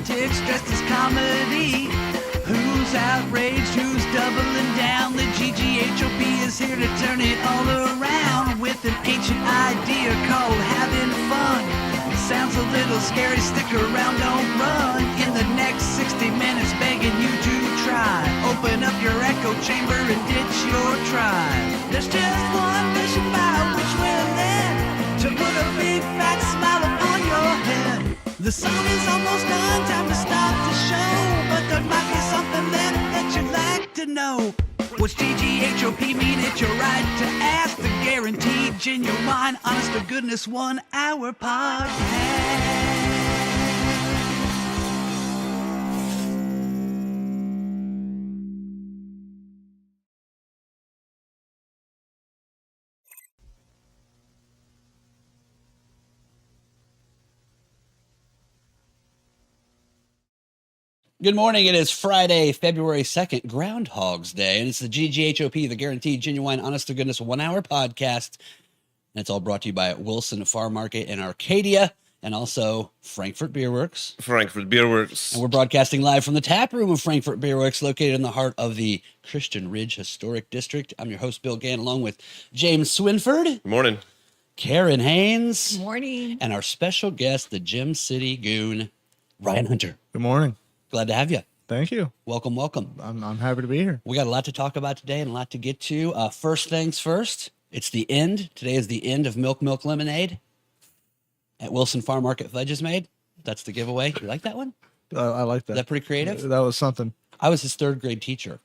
politics dressed as comedy. Who's outraged? Who's doubling down? The GGHOP is here to turn it all around with an ancient idea called having fun. Sounds a little scary, stick around, don't run. In the next 60 minutes, begging you to try. Open up your echo chamber and ditch your tribe. There's just one mission by which we're led, to put a big fat smile upon your head. The song is almost done, time to stop the show, but there might be something left that you'd like to know. What's GGHOP mean? It's your right to ask. The guaranteed, genuine, honest to goodness 1 hour podcast. Good morning. It is Friday, February 2nd, Groundhog's Day, and it's the GGHOP, the guaranteed, genuine, honest to goodness 1 hour podcast. And it's all brought to you by Wilson Farm Market in Arcadia and also Frankfurt Beer Works. Frankfurt Beer Works. And we're broadcasting live from the tap room of Frankfurt Beer Works, located in the heart of the Christian Ridge Historic District. I'm your host, Bill Gant, along with James Swinford. Good morning. Karen Haynes. Good morning. And our special guest, the Gem City Goon, Ryan Hunter. Good morning. Glad to have you. Thank you. Welcome, welcome. I'm happy to be here. We got a lot to talk about today and a lot to get to. First things first, it's the end. Today is the end of Milk Lemonade at Wilson Farm Market. Fudge is made. That's the giveaway. You like that one? I like that. Is that pretty creative? That was something. I was his third grade teacher.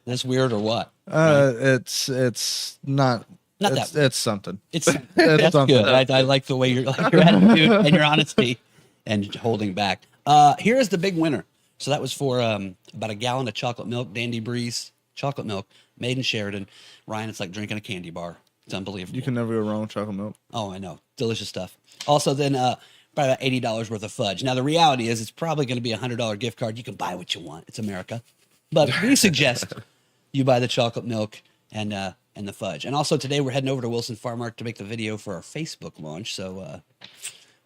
That's weird or what? It's not that. It's something. It's that's something. good. I like the way your attitude and your honesty and holding back. Here is the big winner. So that was for about a gallon of chocolate milk, Dandy Breeze chocolate milk, made in Sheridan. Ryan, it's like drinking a candy bar. It's unbelievable. You can never go wrong with chocolate milk. Oh, I know. Delicious stuff. Also, then probably about $80 worth of fudge. Now, the reality is it's probably going to be a $100 gift card. You can buy what you want. It's America. But we suggest you buy the chocolate milk and the fudge. And also today we're heading over to Wilson Farm Market to make the video for our Facebook launch. So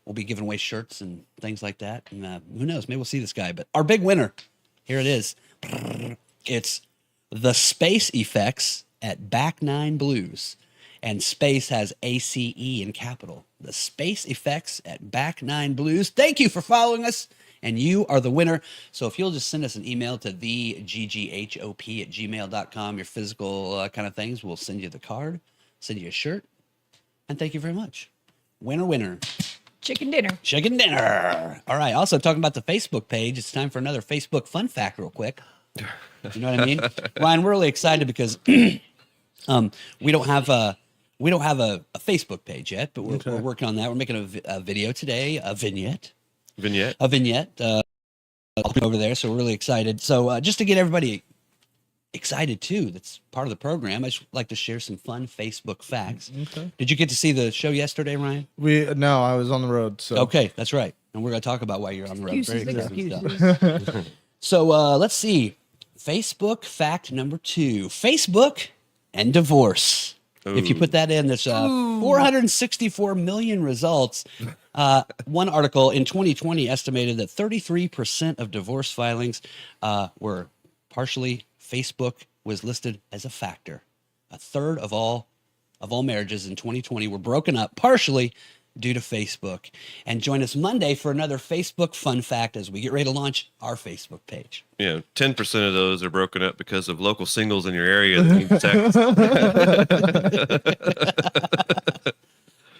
we'll be giving away shirts and things like that. And who knows? Maybe we'll see this guy. But our big winner, here it is. It's the Space Effects at Back Nine Blues. And Space has ACE in capital. The Space Effects at Back Nine Blues. Thank you for following us. And you are the winner. So if you'll just send us an email to TheeGGHOP@gmail.com, your physical kind of things, we'll send you the card, send you a shirt. And thank you very much. Winner, winner. Chicken dinner. Chicken dinner. All right. Also talking about the Facebook page, it's time for another Facebook fun fact real quick. You know what I mean? Ryan, we're really excited because we don't have a Facebook page yet, but we're working on that. We're making a video today, a vignette. Over there. So we're really excited. So just to get everybody excited too, that's part of the program, I just like to share some fun Facebook facts. Okay. Did you get to see the show yesterday, Ryan? No, I was on the road. So Okay, that's right. And we're going to talk about why you're on the road. Very Excuses. exciting stuff. So let's see. Facebook fact number 2. Facebook and divorce. Ooh. If you put that in, there's 464 million results. One article in 2020 estimated that 33% of divorce filings were partially Facebook was listed as a factor. A third of all marriages in 2020 were broken up partially due to Facebook. And join us Monday for another Facebook fun fact as we get ready to launch our Facebook page. Yeah, 10% of those are broken up because of local singles in your area that need sex.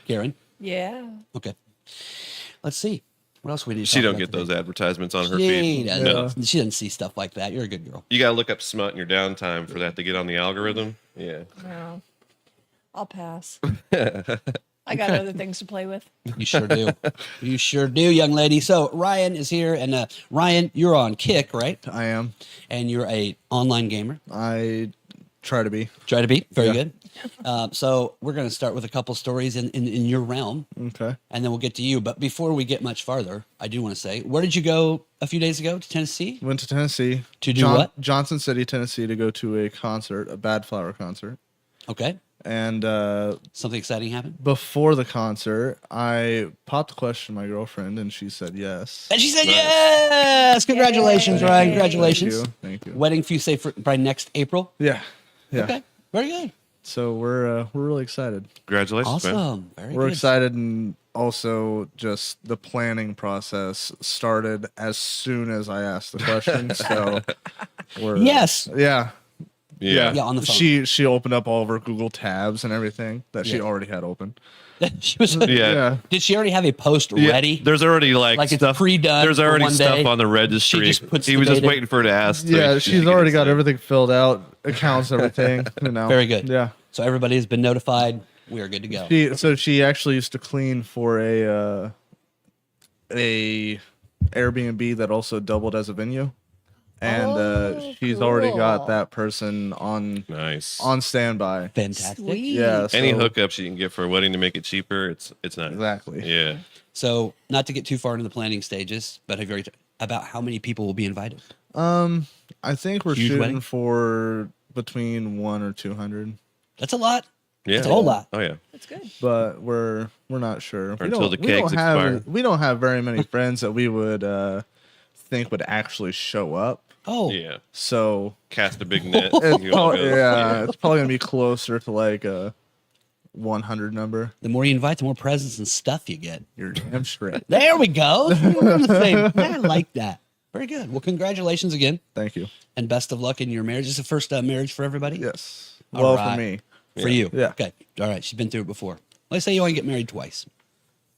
Karen? Yeah. Okay. Let's see. What else we need to She talk don't about get today? those advertisements on her She feed. doesn't. No. She doesn't see stuff like that. You're a good girl. You got to look up smut in your downtime for that to get on the algorithm. Yeah. No. I'll pass. I got other things to play with. You sure do. You sure do, young lady. So Ryan is here, and Ryan, you're on Kick, right? I am. And you're a online gamer. I try to be. Try to be very Yeah. good. So we're going to start with a couple stories in your realm, Okay. and then we'll get to you. But before we get much farther, I do want to say, where did you go a few days ago? To Tennessee? Went to Tennessee. To do what? Johnson City, Tennessee, to go to a concert, a Bad Flower concert. Okay. And Something exciting happened? before the concert, I popped the question to my girlfriend, and she said yes. And she said, Nice. yes! Congratulations, Yay. Ryan. Thank Congratulations. Thank you. Wedding few say for by next April? Yeah. Okay. Very good. So we're really excited. Congratulations, man. Awesome. Very We're good. excited, and also just the planning process started as soon as I asked the question. So we're Yes. yeah. Yeah. Yeah, on the phone. She opened up all of her Google tabs and everything that she Yeah. already had open. She was, Yeah. Did she already have a post Yeah, ready? There's already like It's stuff pre-done. There's for already one stuff day? on the registry. She just puts he the was just data- waiting for her to ask. to- Yeah, to she's get already it got signed. everything filled out, accounts, everything. You know. Very good. Yeah. So everybody has been notified. We are good to go. She actually used to clean for a Airbnb that also doubled as a venue, and Oh, she's already got cool. that person on Nice. standby. Fantastic. Sweet. Yeah. Any so- hookups you can get for a wedding to make it cheaper, it's nice. Exactly. Yeah. So not to get too far into the planning stages, but have you already about how many people will be invited? I think we're Huge shooting wedding? for between 100 or 200, That's a lot. Yeah. That's a whole lot. Oh yeah. That's good. but we're not sure. We until don't- the we don't kegs have expire. we don't have very many friends that we would think would actually show up. Oh, Yeah. So Cast a big net. it's you all probably, go. yeah, it's probably gonna be closer to like a 100 number. the more you invite, the more presents and stuff you get. You're damn straight. There we go. We're on the same. I like that. Very good. Well, congratulations again, Thank you. and best of luck in your marriage. Is the first marriage for everybody? Yes. All Well, right. for me. For you? Yeah. Okay. All right. She's been through it before. Let's say you only get married twice.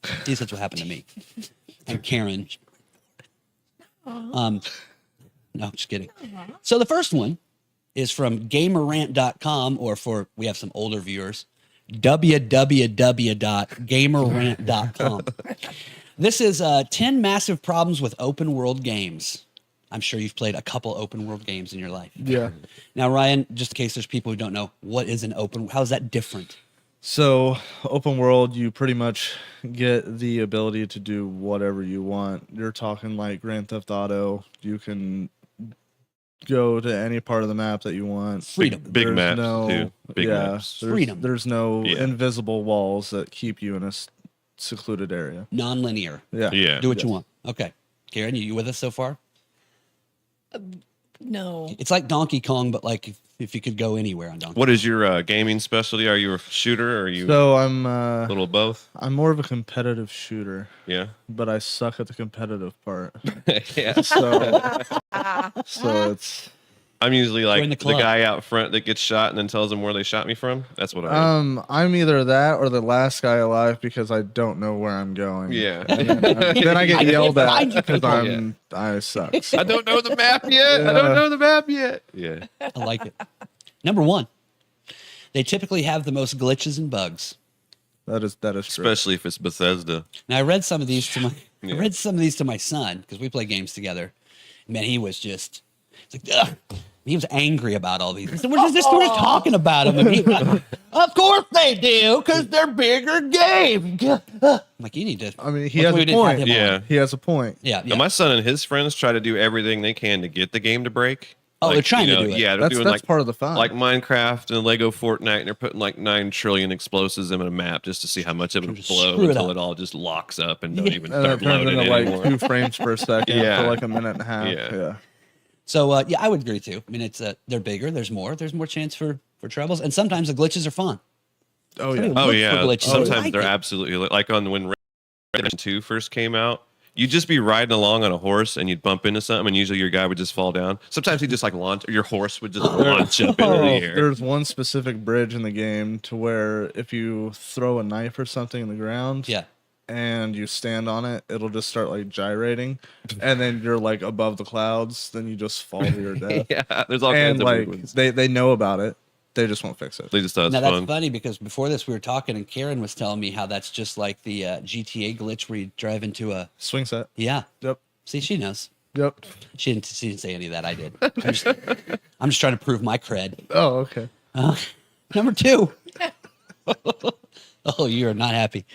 At least that's what happened to me. And Karen. No, just kidding. So the first one is from gamerrant.com, or for, we have some older viewers, www.gamerrant.com. This is 10 massive problems with open world games. I'm sure you've played a couple open world games in your life. Yeah. Now, Ryan, just in case there's people who don't know, what is an open? How is that different? So, open world, you pretty much get the ability to do whatever you want. You're talking like Grand Theft Auto. You can go to any part of the map that you want. Freedom. Big There's maps no, too. Big yeah, maps. Freedom. There's no Yeah. invisible walls that keep you in a secluded area. Non-linear. Yeah. Yeah. Do what you Yes. want. Okay. Karen, you with us so far? No. It's like Donkey Kong, but like if you could go anywhere on Donkey What is your gaming specialty? Are you a shooter or are you So I'm a little of both? I'm more of a competitive shooter, Yeah. but I suck at the competitive part. Yeah. So it's I'm usually like Join the the club. guy out front that gets shot and then tells them where they shot me from. That's what I am. I'm either that or the last guy alive because I don't know where I'm going. Yeah. Then I get yelled at Find you because people. I suck. I don't know the map yet. I don't know the map yet. Yeah. I like it. Number one, they typically have the most glitches and bugs. That is true. Especially if it's Bethesda. Now I read some of these to my Yeah. I read some of these to my son because we play games together. Man, he was just it's like, ugh. He was angry about all these. So we're just talking about them. And he, of course they do, because they're bigger games. I'm like, you need to. I mean, he What's has we a didn't have point. him on? Yeah. He has a point. Yeah, yeah. Now, my son and his friends try to do everything they can to get the game to break. Oh, they're trying to do it. Yeah, they're doing That's like part of the fun. like Minecraft and Lego Fortnite, and they're putting like 9 trillion explosives in a map just to see how much of it will Just blow screw it until up. it all just locks up and don't Yeah. even And start it turns loading into like anymore. 2 frames per second Yeah. for like a minute and a half. Yeah. Yeah. So yeah, I would agree too. I mean, it's they're bigger. There's more chance for troubles, and sometimes the glitches are fun. Oh Somebody yeah. Oh look for yeah, glitches. I sometimes like they're it. absolutely like on when Red Dead 2 first came out. You'd just be riding along on a horse and you'd bump into something, and usually your guy would just fall down. Sometimes he'd just like launch, or your horse would just launch up into the air. There's one specific bridge in the game to where if you throw a knife or something in the ground, Yeah. and you stand on it, it'll just start like gyrating, and then you're like above the clouds, then you just fall to your death. Yeah, there's all And kinds of like weird ones. they know about it, they just won't fix it. They just thought it's Now that's fun. funny because before this we were talking, and Karen was telling me how that's just like the GTA glitch where you drive into a Swing set. yeah. Yep. See, she knows. Yep. She didn't say any of that. I did. I'm just trying to prove my cred. Oh, okay. Number two. Oh, you're not happy.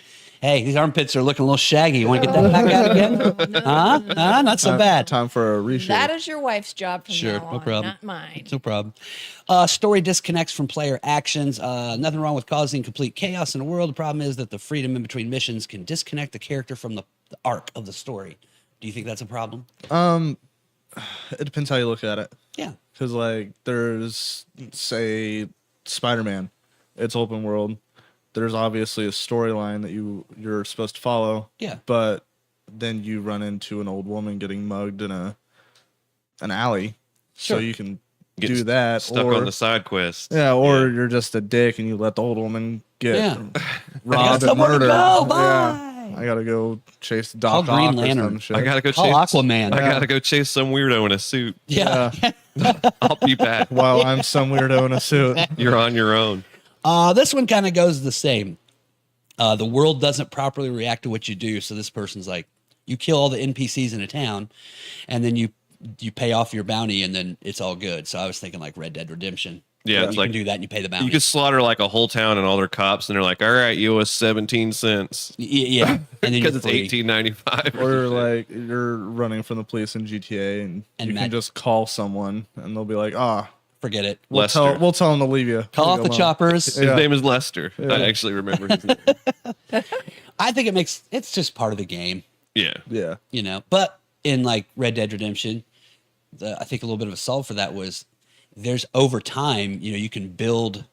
Hey, these armpits are looking a little shaggy. You want to get that back out again? No, Huh? Huh? Not so bad. Time for a reshoot. That is your wife's job from Sure, now no on, problem. not mine. No problem. Story disconnects from player actions. Nothing wrong with causing complete chaos in the world. The problem is that the freedom in between missions can disconnect the character from the arc of the story. Do you think that's a problem? It depends how you look at it. Yeah. Because like there's say Spider-Man, it's open world. There's obviously a storyline that you're supposed to follow. Yeah. But then you run into an old woman getting mugged in an alley. Sure. So you can Get do that. Stuck or, on the side quest. yeah, or you're just a dick and you let the old woman get Yeah. robbed and somewhere to murdered. go, bye. Yeah. I gotta go chase Call Doc Green Ock or Lantern. some shit. I gotta go Call chase Aquaman. I gotta go chase some weirdo in a suit. Yeah. I'll be back. While I'm some weirdo in a suit. You're on your own. This one kind of goes the same. The world doesn't properly react to what you do. So this person's like, you kill all the NPCs in a town, and then you pay off your bounty, and then it's all good. So I was thinking like Red Dead Redemption. Yeah, you it's can like do that, and you pay the bounty. you could slaughter like a whole town and all their cops, and they're like, "All right, you owe us 17 cents Yeah, and then because you're it's free. 18.95." Or like you're running from the police in GTA and you Matt- can just call someone and they'll be like, Forget it. we'll tell them to leave you. Call off Leave the you alone." choppers. His Yeah. name is Lester. I actually remember his name. I think it's just part of the game, Yeah. Yeah. you know. But in like Red Dead Redemption, I think a little bit of a solve for that was there's over time, you know, you can build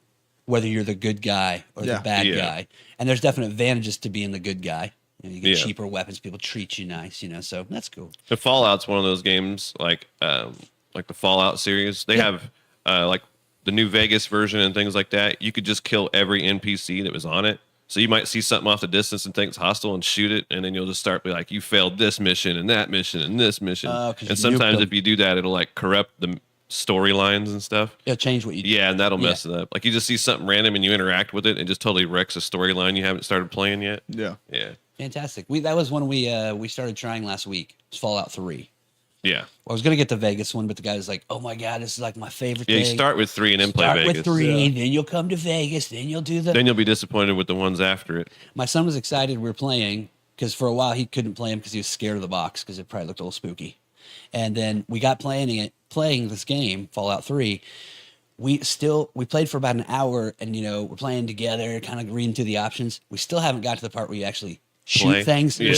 whether you're the good guy or Yeah. the bad Yeah. guy, and there's definite advantages to being the good guy. You get Yeah. cheaper weapons, people treat you nice, you know. So that's cool. The Fallout's one of those games like the Fallout series. They have like the New Vegas version and things like that. You could just kill every NPC that was on it. So you might see something off the distance and think it's hostile and shoot it, and then you'll just start be like, you failed this mission and that mission and this mission. 'Cause you And nuked sometimes them. if you do that, it'll like corrupt the storylines and stuff. It'll change what you do. Yeah, and that'll mess it up. Like you just see something random and you interact with it, and it just totally wrecks a storyline you haven't started playing yet. Yeah. Yeah, Fantastic. That was one we started trying last week. It's Fallout 3. yeah, I was gonna get the Vegas one, but the guy was like, "Oh my god, this is like my favorite yeah. thing." You start with 3 and then play Start Vegas. with 3, then you'll come to Vegas, then you'll do the. Then you'll be disappointed with the ones after it. My son was excited we were playing because for a while he couldn't play him because he was scared of the box because it probably looked a little spooky. And then we got playing this game, Fallout 3. We played for about an hour, and you know we're playing together, kind of reading through the options. We still haven't got to the part where you actually shoot Play. things. Yeah.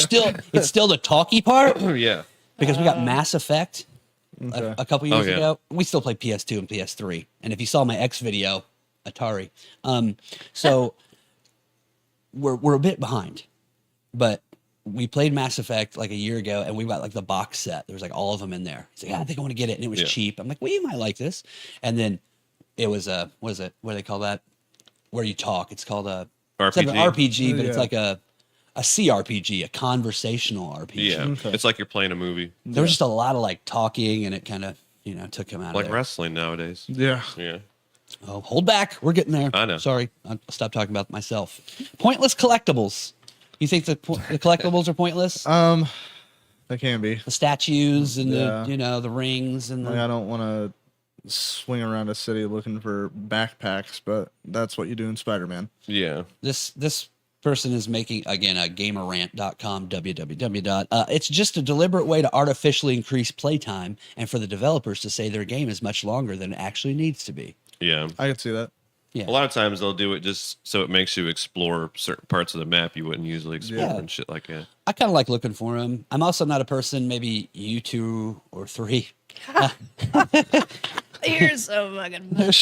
It's still the talky part Yeah, because we got Mass Effect Okay. a couple years Oh, yeah. ago. We still play PS2 and PS3. And if you saw my X video, Atari. So we're a bit behind, but we played Mass Effect like a year ago, and we got like the box set. There was like all of them in there. It's like, I think I want to get it, and it was Yeah. cheap. I'm like, well, you might like this. And then it was what is it? What do they call that? Where you talk? It's called a It's like an RPG, but it's Yeah. like a CRPG, a conversational RPG. yeah. Okay. It's like you're playing a movie, There was just a lot of like talking, and it kind of took him out like of there. wrestling nowadays. Yeah. Yeah, Oh, hold back. We're getting there. I know. Sorry. I'll stop talking about myself. Pointless collectibles. You think the collectibles are pointless? They can be. The statues and Yeah. the rings and Like, I don't want to swing around a city looking for backpacks, but that's what you do in Spider-Man. yeah. this person is making again a gamerrant.com www. It's just a deliberate way to artificially increase playtime and for the developers to say their game is much longer than it actually needs to be. Yeah. I could see that. Yeah. A lot of times they'll do it just so it makes you explore certain parts of the map you wouldn't usually explore Yeah. and shit like that. I kind of like looking for them. I'm also not a person, maybe you 2 or 3. You're so fucking.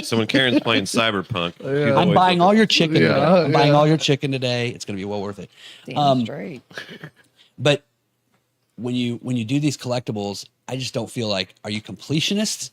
So when Karen's playing Cyberpunk, she's Yeah. I'm always buying all your chicken today. Yeah, I'm buying yeah. all your chicken today. It's going to be well worth it. Damn straight. But when you do these collectibles, I just don't feel like, are you completionists?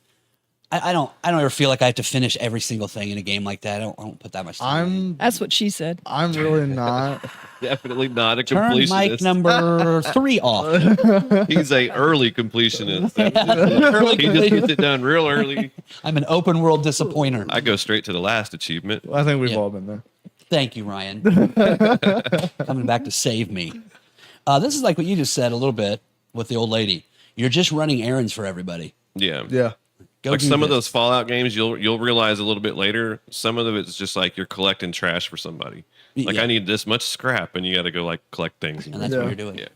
I don't ever feel like I have to finish every single thing in a game like that. I don't put that much time in. That's what she said. I'm really not. definitely not a Turn mic completionist. number 3 off. He's a early completionist. Early He just completion. gets it done real early. I'm an open world disappointer. I go straight to the last achievement. I think we've Yeah. all been there. Thank you, Ryan. Coming back to save me. This is like what you just said a little bit with the old lady. You're just running errands for everybody. Yeah. Yeah. Go like do some of this. those Fallout games, you'll realize a little bit later. Some of it's just like you're collecting trash for somebody. Like Yeah. I need this much scrap, and you got to go like collect things. And that's Yeah. what you're doing. Yeah,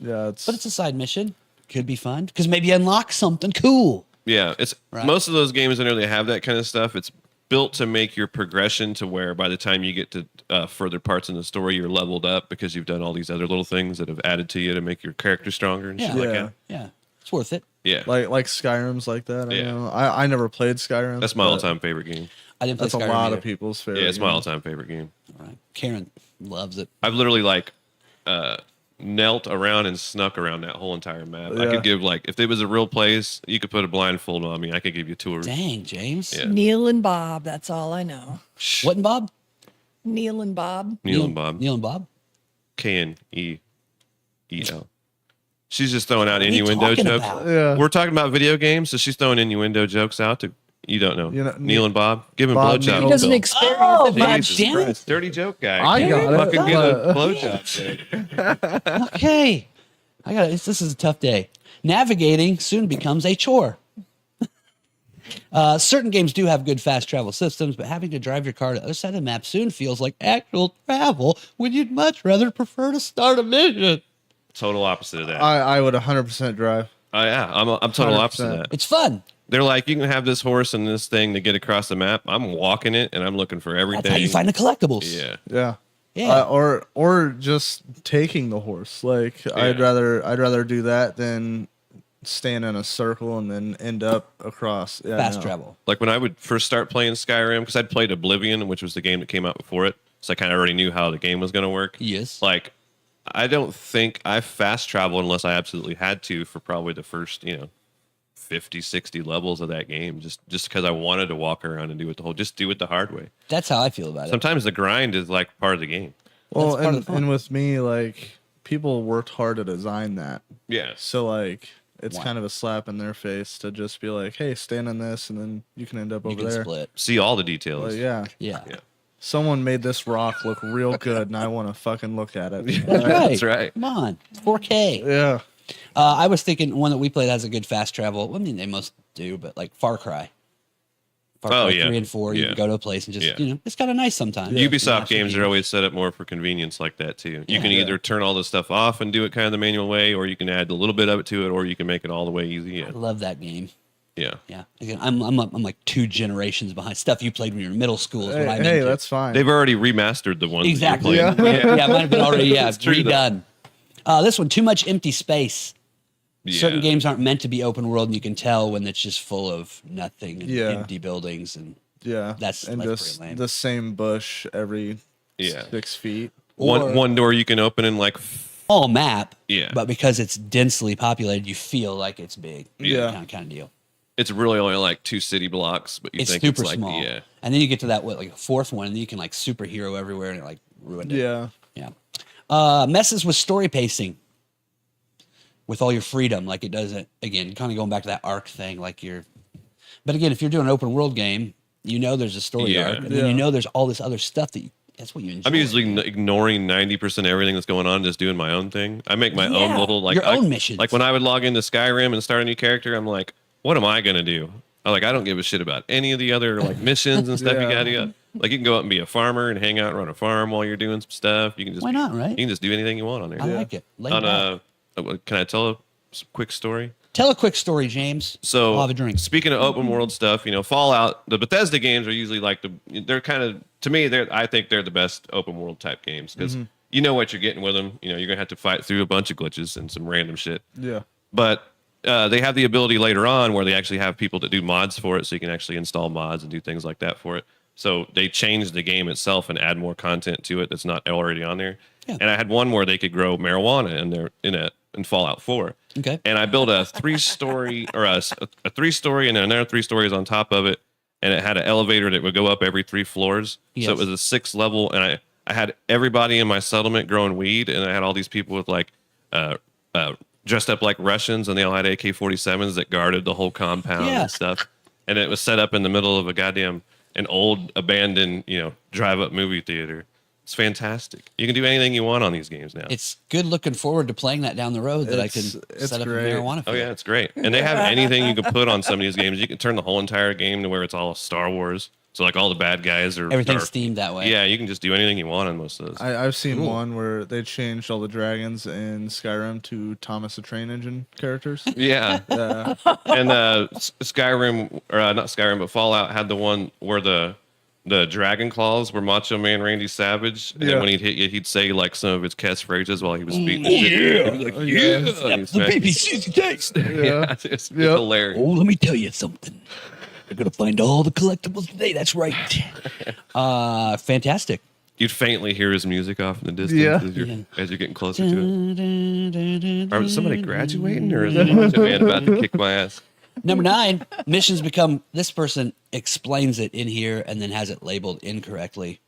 Yeah, it's But it's a side mission. Could be fun because maybe you unlock something cool. yeah. It's Right. most of those games. I know they have that kind of stuff. It's built to make your progression to where by the time you get to further parts in the story, you're leveled up because you've done all these other little things that have added to you to make your character stronger and shit like Yeah. that. Yeah, it's worth it. Yeah, like Skyrim's like that. Yeah. I never played Skyrim. that's my but all-time favorite game. I didn't play That's a Skyrim lot either. of people's favorite. Yeah, it's my game. all-time favorite game. All right. Karen loves it. I've literally like knelt around and snuck around that whole entire map. I Yeah. could give like if it was a real place, you could put a blindfold on me. I could give you tours. Dang, James. Yeah. Neil and Bob. That's all I know. What and Bob? Neil and Bob. Neil and Bob. Neil and Bob. K-N-E-E-L. She's just throwing out What are you innuendo talking jokes. about? Yeah. We're talking about video games, so she's throwing innuendo jokes out to you don't know. You know, Neil and Bob. Give him Bob, blowjob. Neil. He doesn't Bill. experience Oh, it my much. Jesus damn it. Christ. Dirty joke guy. I Can't got it, fucking get a but- blowjob. Okay. This is a tough day. Navigating soon becomes a chore. Certain games do have good fast travel systems, but having to drive your car to the other side of the map soon feels like actual travel when you'd much rather prefer to start a mission. Total opposite of that. I would 100% drive. Yeah, I'm total opposite of 100%. that. It's fun. They're like, you can have this horse and this thing to get across the map. I'm walking it and I'm looking for everything. That's how you find the collectibles. Yeah. Yeah. Yeah. Or just taking the horse. Like I'd rather do that than stand in a circle and then end up across. Yeah, Fast no. travel. Like when I would first start playing Skyrim, because I'd played Oblivion, which was the game that came out before it. So I kind of already knew how the game was going to work. Yes. Like, I don't think I fast travel unless I absolutely had to for probably the first, 50, 60 levels of that game. Just because I wanted to walk around and do it the hard way. That's how I feel about it. Sometimes the grind is like part of the game. Well, That's part of the fun. and with me, like people worked hard to design that. Yeah. So like it's Wow. kind of a slap in their face to just be like, hey, stand in this, and then you can end up You over can there. split. See all the details. Like, yeah. Yeah. Yeah. Someone made this rock look real good, and I want to fucking look at it. That's right. That's right. Come on. It's 4K. Yeah. I was thinking one that we played has a good fast travel. I mean, they most do, but like Far Cry. Far Oh, Cry yeah. 3 and 4, you Yeah. can go to a place and just, Yeah. it's kind of nice sometimes. Ubisoft games are always set up more for convenience like that too. You can either turn all this stuff off and do it kind of the manual way, or you can add a little bit of it to it, or you can make it all the way easy. I Yeah. love that game. Yeah. Yeah. Again, I'm like 2 generations behind. Stuff you played when you were in middle school is what I'm Hey, into. that's fine. They've already remastered the ones Exactly. that you Yeah. played. Yeah, might have been already, It's true, though. redone. This one, too much empty space. Certain Yeah. games aren't meant to be open world, and you can tell when it's just full of nothing and Yeah. empty buildings. And yeah. That's and pretty just lame. the same bush every Yeah. 6 feet. Or- One door you can open in like all map, Yeah. but because it's densely populated, you feel like it's big. Yeah. Kind of deal. it's really only like 2 city blocks, but you It's think super it's like small. yeah. And then you get to that like a 4th one, and then you can like superhero everywhere, and it like ruined it. Yeah. Yeah. Messes with story pacing. With all your freedom, like it doesn't. Again, kind of going back to that arc thing, like you're. But again, if you're doing an open world game, there's a story Yeah. arc, and then Yeah. there's all this other stuff that's what you enjoy. I'm usually ignoring 90% of everything that's going on, just doing my own thing. I make my Yeah, own little like your own missions. Like when I would log into Skyrim and start a new character, I'm like, what am I gonna do? I don't give a shit about any of the other like missions and stuff you Yeah. gotta do. Like you can go out and be a farmer and hang out and run a farm while you're doing some stuff. You can just Why not, right? You can just do anything you want on there. I like it. Lay On back. can I tell a quick story? Tell a quick story, James. So I'll have a drink. speaking of open world stuff, Fallout, the Bethesda games are usually like they're kind of to me I think they're the best open world type games because you know what you're getting with them. You're gonna have to fight through a bunch of glitches and some random shit. Yeah. But they have the ability later on where they actually have people that do mods for it, so you can actually install mods and do things like that for it. So they changed the game itself and add more content to it that's not already on there. Yeah. And I had one where they could grow marijuana in Fallout 4. Okay. And I built a 3-story or a 3-story and then another 3 stories on top of it, and it had an elevator that would go up every 3 floors. So Yes. it was a 6 level, and I had everybody in my settlement growing weed, and I had all these people with like dressed up like Russians, and they all had AK-47s that guarded the whole compound Yeah. and stuff. And it was set up in the middle of an old abandoned, drive-up movie theater. It's fantastic. You can do anything you want on these games now. It's good looking forward to playing that down the road that I can It's set up great. a marijuana Oh field. yeah, it's great. And they have anything you can put on some of these games. You can turn the whole entire game to where it's all Star Wars. So like all the bad guys are Everything's themed that way. Yeah, you can just do anything you want on most of those. I've seen Cool. one where they changed all the dragons in Skyrim to Thomas the Train Engine characters. Yeah. Yeah. And Skyrim, or not Skyrim, but Fallout had the one where the dragon claws were Macho Man Randy Savage, and then Yeah. when he'd hit you, he'd say like some of his catchphrases while he was beating the shit. He'd be like, yeah, and he'd smack- BBC taste. yeah, it's Yep. hilarious. Oh, let me tell you something. You're gonna find all the collectibles today. That's right. Fantastic. You'd faintly hear his music off in the distance Yeah. as you're getting closer to it. Or is somebody graduating, or is it Macho Man about to kick my ass? Number 9, missions become. This person explains it in here and then has it labeled incorrectly.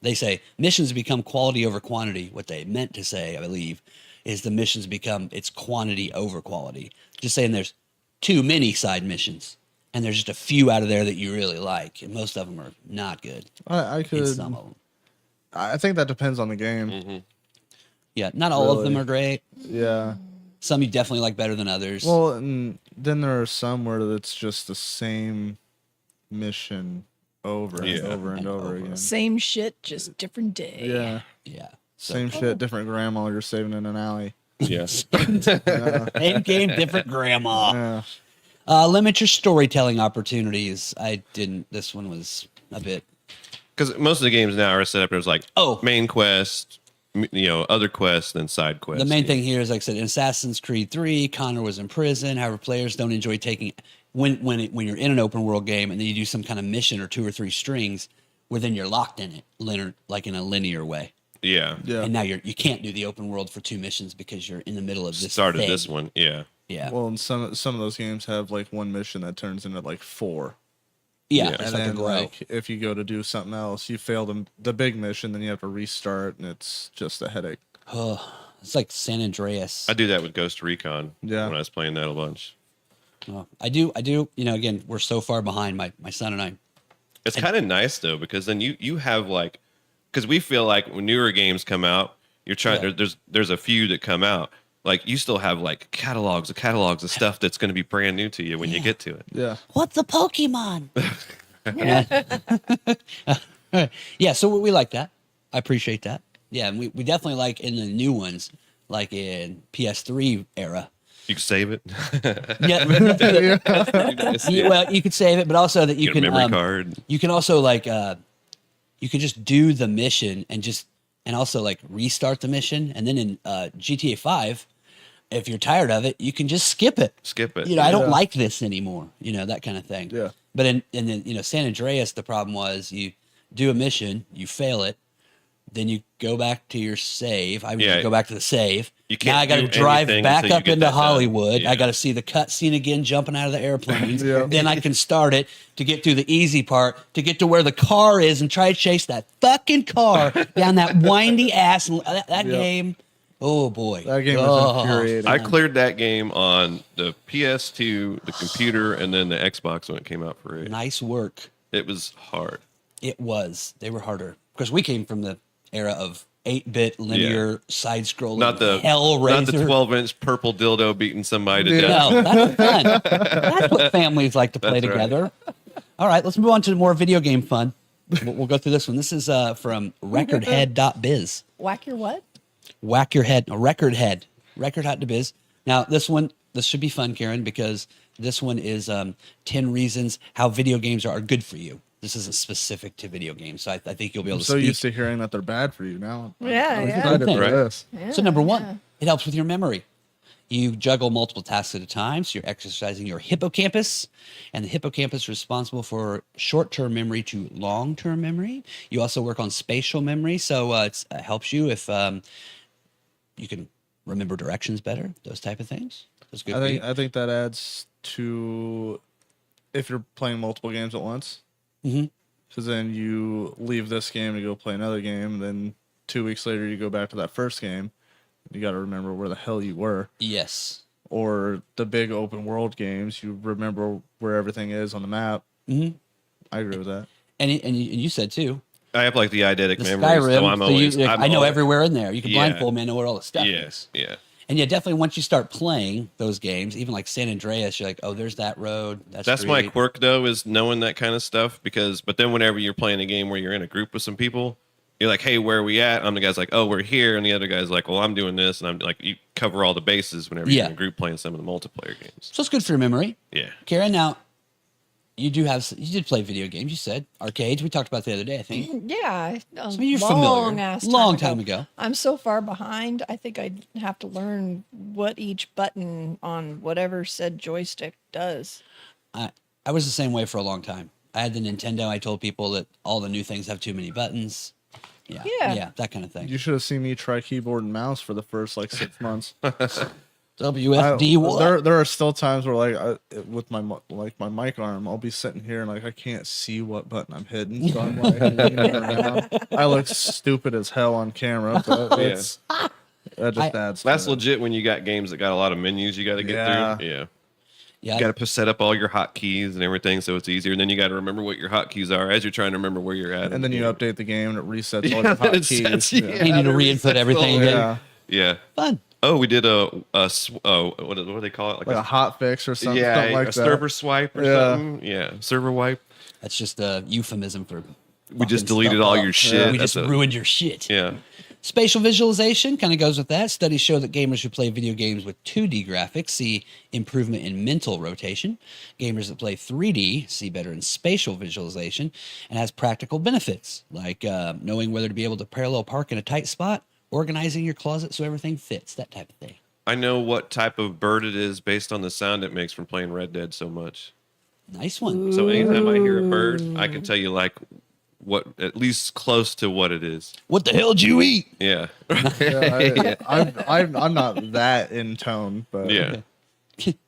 They say missions become quality over quantity. What they meant to say, I believe, is the missions become it's quantity over quality. Just saying there's too many side missions, and there's just a few out of there that you really like, and most of them are not good. I In could. some of them, I think that depends on the game. Mm-hmm. yeah, not all of them Really? are great. Yeah. Some you definitely like better than others. Well, and then there are some where it's just the same mission over Yeah. and over and over again. Same shit, just different day. Yeah. yeah, Same shit, different grandma you're saving in an alley. Yes. same game, different grandma. Yeah. Limit your storytelling opportunities. I didn't. This one was a bit. Because most of the games now are set up as like main quest, other quests, then side quests. The main thing here is, like I said, in Assassin's Creed 3, Connor was in prison. However, players don't enjoy taking when you're in an open world game and then you do some kind of mission or 2 or 3 strings, where then you're locked in it, like in a linear way. Yeah. Yeah. And now you can't do the open world for 2 missions because you're in the middle of this. Started thing. this one. Yeah. Yeah. Well, and some of those games have like one mission that turns into like 4. yeah. yeah. It's And like a then grow. like if you go to do something else, you fail the big mission, then you have to restart, and it's just a headache. It's like San Andreas. I do that with Ghost Recon. Yeah. When I was playing that a bunch. Oh, I do. Again, we're so far behind, my son and I. It's kind of nice though, because then you have like, because we feel like when newer games come out, you're trying. Yeah. There's a few that come out. Like you still have like catalogs of stuff that's going to be brand new to you when you get to it. Yeah. What's a Pokemon? Yeah, so we like that. I appreciate that. Yeah, and we definitely like in the new ones, like in PS3 era. You can save it. Yeah, well, you could save it, but also that you Get a can memory card. You can also like you can just do the mission and also like restart the mission, and then in GTA 5, if you're tired of it, you can just skip it. Skip it. I Yeah. don't like this anymore. That kind of thing. Yeah. But in San Andreas, the problem was you do a mission, you fail it, then you go back to your save. I would Yeah. go back to the save. You can't Now I got to do drive anything back until you up get into that done. Hollywood. Yeah. I got to see the cutscene again, jumping out of the airplanes. Yeah. Then I can start it to get through the easy part, to get to where the car is and try to chase that fucking car down that windy ass. That game. Oh boy. That game is Oh. infuriating. I cleared that game on the PS2, the computer, and then the Xbox when it came out for it. Nice work. It was hard. It was. They were harder because we came from the era of 8-bit linear side-scrolling Not the Hellraiser. 12-inch purple dildo beating somebody to Yeah. death. No, that's fun. That's what families like to play That's right. together. All right, let's move on to more video game fun. We'll go through this one. This is from recordhead.biz. Whack your what? Whack your head, a record head, record.biz. Now, this should be fun, Karen, because this one is 10 reasons how video games are good for you. This isn't specific to video games, so I think you'll be able I'm to so speak. used to hearing that they're bad for you now. Yeah, I'm yeah. excited for Right. this. So number one, it helps with your memory. You juggle multiple tasks at a time, so you're exercising your hippocampus, and the hippocampus is responsible for short-term memory to long-term memory. You also work on spatial memory, so it helps you if you can remember directions better, those type of things. That's good for you. I think that adds to if you're playing multiple games at once. Mhm. Because then you leave this game to go play another game, then 2 weeks later you go back to that first game. You got to remember where the hell you were. Yes. Or the big open world games, you remember where everything is on the map. Mhm. I agree with that. And you said too, I have like the eidetic The memory, Skyrim, so I'm always. I know everywhere in there. You can Yeah. blindfold me, I know where all the stuff Yeah, is. yeah. And yeah, definitely once you start playing those games, even like San Andreas, you're like, oh, there's that road. That's my quirk though, is knowing that kind of stuff. But then whenever you're playing a game where you're in a group with some people, you're like, hey, where are we at? I'm the guy's like, oh, we're here, and the other guy's like, well, I'm doing this, and I'm like, you cover all the bases whenever you're in a group playing some of the multiplayer games. So it's good for your memory. Yeah. Karen, now you did play video games. You said arcades. We talked about the other day, I think. Yeah. So you're familiar. Long time ago. I'm so far behind. I think I'd have to learn what each button on whatever said joystick does. I was the same way for a long time. I had the Nintendo. I told people that all the new things have too many buttons. Yeah, that kind of thing. You should have seen me try keyboard and mouse for the first like 6 months. WFD. There are still times where with my mic arm, I'll be sitting here and like I can't see what button I'm hitting. So I'm like, leaning around. I look stupid as hell on camera, but that just adds. That's legit when you got games that got a lot of menus you got to get through. Yeah. Yeah, You got to set up all your hotkeys and everything so it's easier. And then you got to remember what your hotkeys are as you're trying to remember where you're at. And then you update the game and it resets all your then it hotkeys. sets you- you need to re-input everything again. Yeah. Fun. Oh, we did what do they call it? Like a hot fix or something. yeah, something like a that. server swipe or something. Yeah, server wipe. That's just a euphemism for. We just fucking deleted stuff all up. your shit. We That's just ruined your shit. Yeah. Spatial visualization kind of goes with that. Studies show that gamers who play video games with 2D graphics see improvement in mental rotation. Gamers that play 3D see better in spatial visualization and has practical benefits like knowing whether to be able to parallel park in a tight spot, organizing your closet so everything fits, that type of thing. I know what type of bird it is based on the sound it makes from playing Red Dead so much. Nice one. So anytime I hear a bird, I can tell you like what at least close to what it is. What the hell did you eat? Yeah. I'm not that in tone, but Yeah.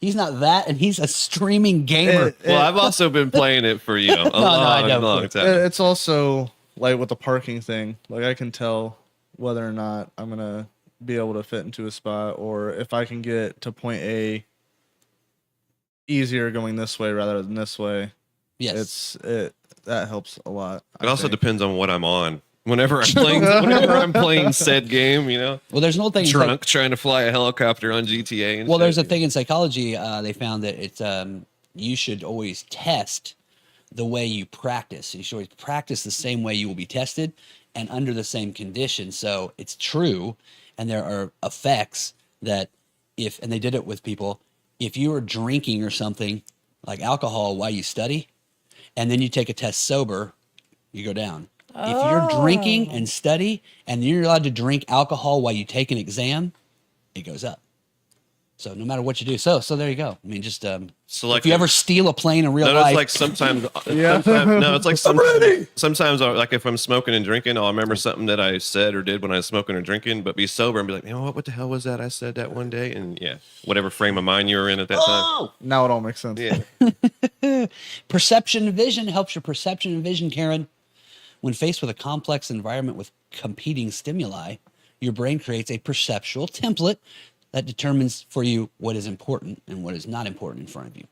He's not that, and he's a streaming gamer. Well, I've also been playing it for a I know. long time. It's also like with the parking thing. Like I can tell whether or not I'm gonna be able to fit into a spot, or if I can get to point A easier going this way rather than this way. Yes. That helps a lot. It also depends on what I'm on. Whenever I'm playing said game, Well, there's an old thing. drunk trying to fly a helicopter on GTA. And Well, there's a shit. thing in psychology. They found that it's you should always test the way you practice. You should always practice the same way you will be tested and under the same conditions. So it's true, and there are effects that and they did it with people. If you are drinking or something like alcohol while you study, and then you take a test sober, you go down. If you're drinking and study, and you're allowed to drink alcohol while you take an exam, it goes up. So no matter what you do, so there you go. I mean, just if you ever steal a plane in real No, life, it's like sometimes. Sometimes, like if I'm smoking and drinking, I'll remember something that I said or did when I was smoking or drinking, but be sober and be like, what the hell was that I said that one day? And yeah, whatever frame of mind you were in at that time. Now it all makes sense. Yeah. perception and vision helps your perception and vision, Karen. When faced with a complex environment with competing stimuli, your brain creates a perceptual template that determines for you what is important and what is not important in front of you.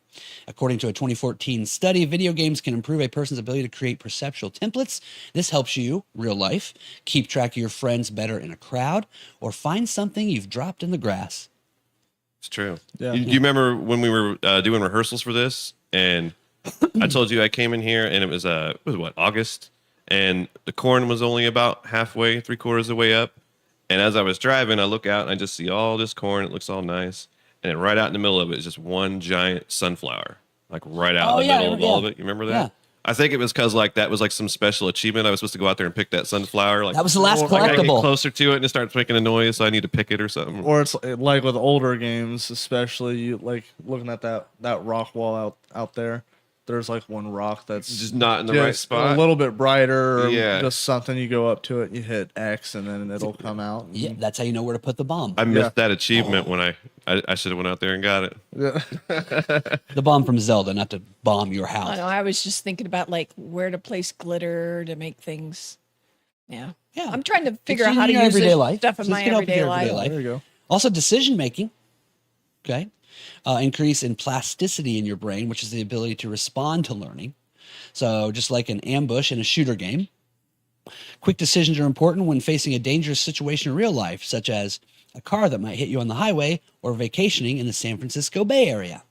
According to a 2014 study, video games can improve a person's ability to create perceptual templates. This helps you, real life, keep track of your friends better in a crowd or find something you've dropped in the grass. It's true. Yeah. You remember when we were doing rehearsals for this, and I told you I came in here, and it was August, and the corn was only about halfway, 3/4 of the way up. And as I was driving, I look out and I just see all this corn. It looks all nice, and then right out in the middle of it is just one giant sunflower, like right out in the middle of all of it. You remember that? Yeah. I think it was because like that was like some special achievement. I was supposed to go out there and pick that sunflower. Like That was the last I gotta get collectible. closer to it, and it starts making a noise, so I need to pick it or something. Or it's like with older games, especially you like looking at that rock wall out there. There's like one rock that's Just not in the right just spot. a little bit brighter, or Yeah. just something. You go up to it, you hit X, and then it'll come out. Yeah, that's how you know where to put the bomb. I missed that achievement when I should have went out there and got it. Yeah. The bomb from Zelda, not to bomb your I house. know. I was just thinking about like where to place glitter to make things. Yeah. Yeah. I'm trying to figure It's out how in to your use everyday this life. stuff in So my it's gonna help with everyday your everyday life. life. There you go. Also, decision making. Okay. Increase in plasticity in your brain, which is the ability to respond to learning. So just like an ambush in a shooter game, Quick decisions are important when facing a dangerous situation in real life, such as a car that might hit you on the highway or vacationing in the San Francisco Bay Area.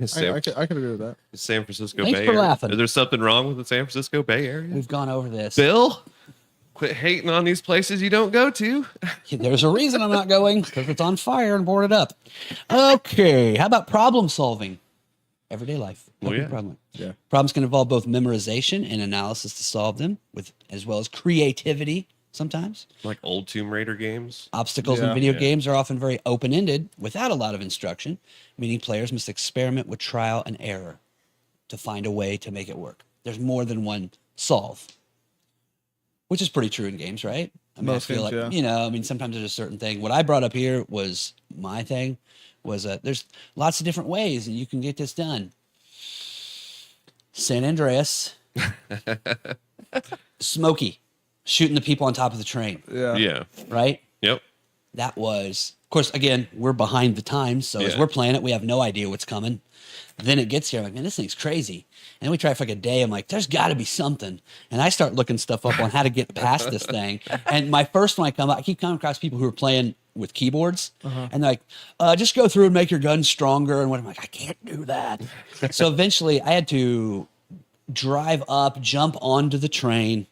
San, I could agree with that. San Francisco Thanks Bay for Area. laughing. Is there something wrong with the San Francisco Bay Area? We've gone over this. Bill, quit hating on these places you don't go to. There's a reason I'm not going, because it's on fire and boarded up. Okay, how about problem solving? Everyday life. Oh, yeah. Problem. Yeah. Problems can involve both memorization and analysis to solve them, with as well as creativity sometimes. Like old Tomb Raider games. Obstacles in Yeah. video Yeah. games are often very open-ended without a lot of instruction, meaning players must experiment with trial and error to find a way to make it work. There's more than one solve, which is pretty true in games, right? I mean, Most I feel games, like, yeah. sometimes there's a certain thing. What I brought up here was my thing was there's lots of different ways that you can get this done. San Andreas, Smokey, shooting the people on top of the train, Yeah. Yeah. right? Yep. That was, of course, again, we're behind the times. So as Yeah. we're playing it, we have no idea what's coming. Then it gets here. I'm like, man, this thing's crazy. And we try for like a day. I'm like, there's got to be something. And I start looking stuff up on how to get past this thing. And my first one I keep coming across people who are playing with keyboards. And they're like, just go through and make your gun stronger. And what I'm like, I can't do that. So eventually I had to drive up, jump onto the train,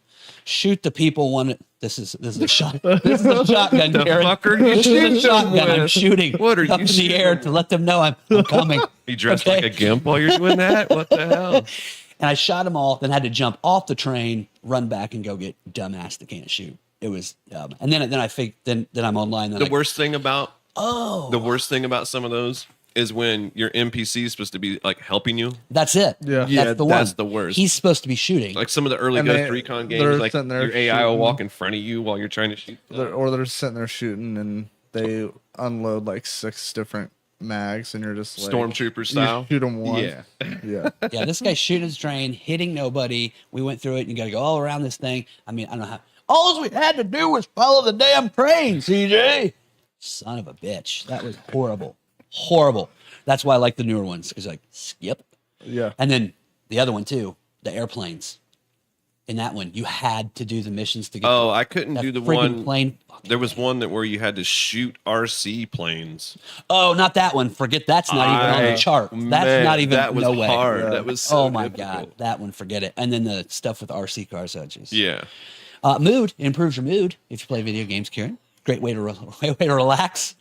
shoot the people one. This is a shot. This is a shotgun. The Karen. fuck are you This is a shooting shotgun. I'm with? shooting. What are up you in the air shooting to let them know I'm coming. You dressed Okay. like a gimp while you're doing that? What the hell? And I shot them all. Then had to jump off the train, run back, and go get dumbass that can't shoot. It was, and then I think then I'm online. Then The worst thing about Oh, the worst thing about some of those is when your NPC is supposed to be like helping you. that's it. Yeah. That's the one. That's the worst. He's supposed to be shooting. Like some of the early And Ghost they- Recon they're games, like sitting there your AI will shooting. walk in front of you while you're trying to shoot. They're sitting there shooting and they unload like 6 different mags and you're just like Stormtrooper you style. shoot them once. Yeah. Yeah. Yeah, this guy's shooting his train, hitting nobody. We went through it. And you got to go all around this thing. I mean, I don't know how. All we had to do was follow the damn train, CJ. Son of a bitch. That was horrible. Horrible. That's why I like the newer ones, because like skip. Yeah. And then the other one too, the airplanes. In that one, you had to do the missions to get. Oh, I couldn't that do the friggin' one. plane. There was one that where you had to shoot RC planes. Oh, not that one. Forget that's not even on the chart. That's Man, not even. That was no way. hard. Yeah. That was so Oh my difficult. god, that one. Forget it. And then the stuff with RC cars. Oh, jeez. Yeah. Mood improves your mood if you play video games, Karen. Great way to way to relax,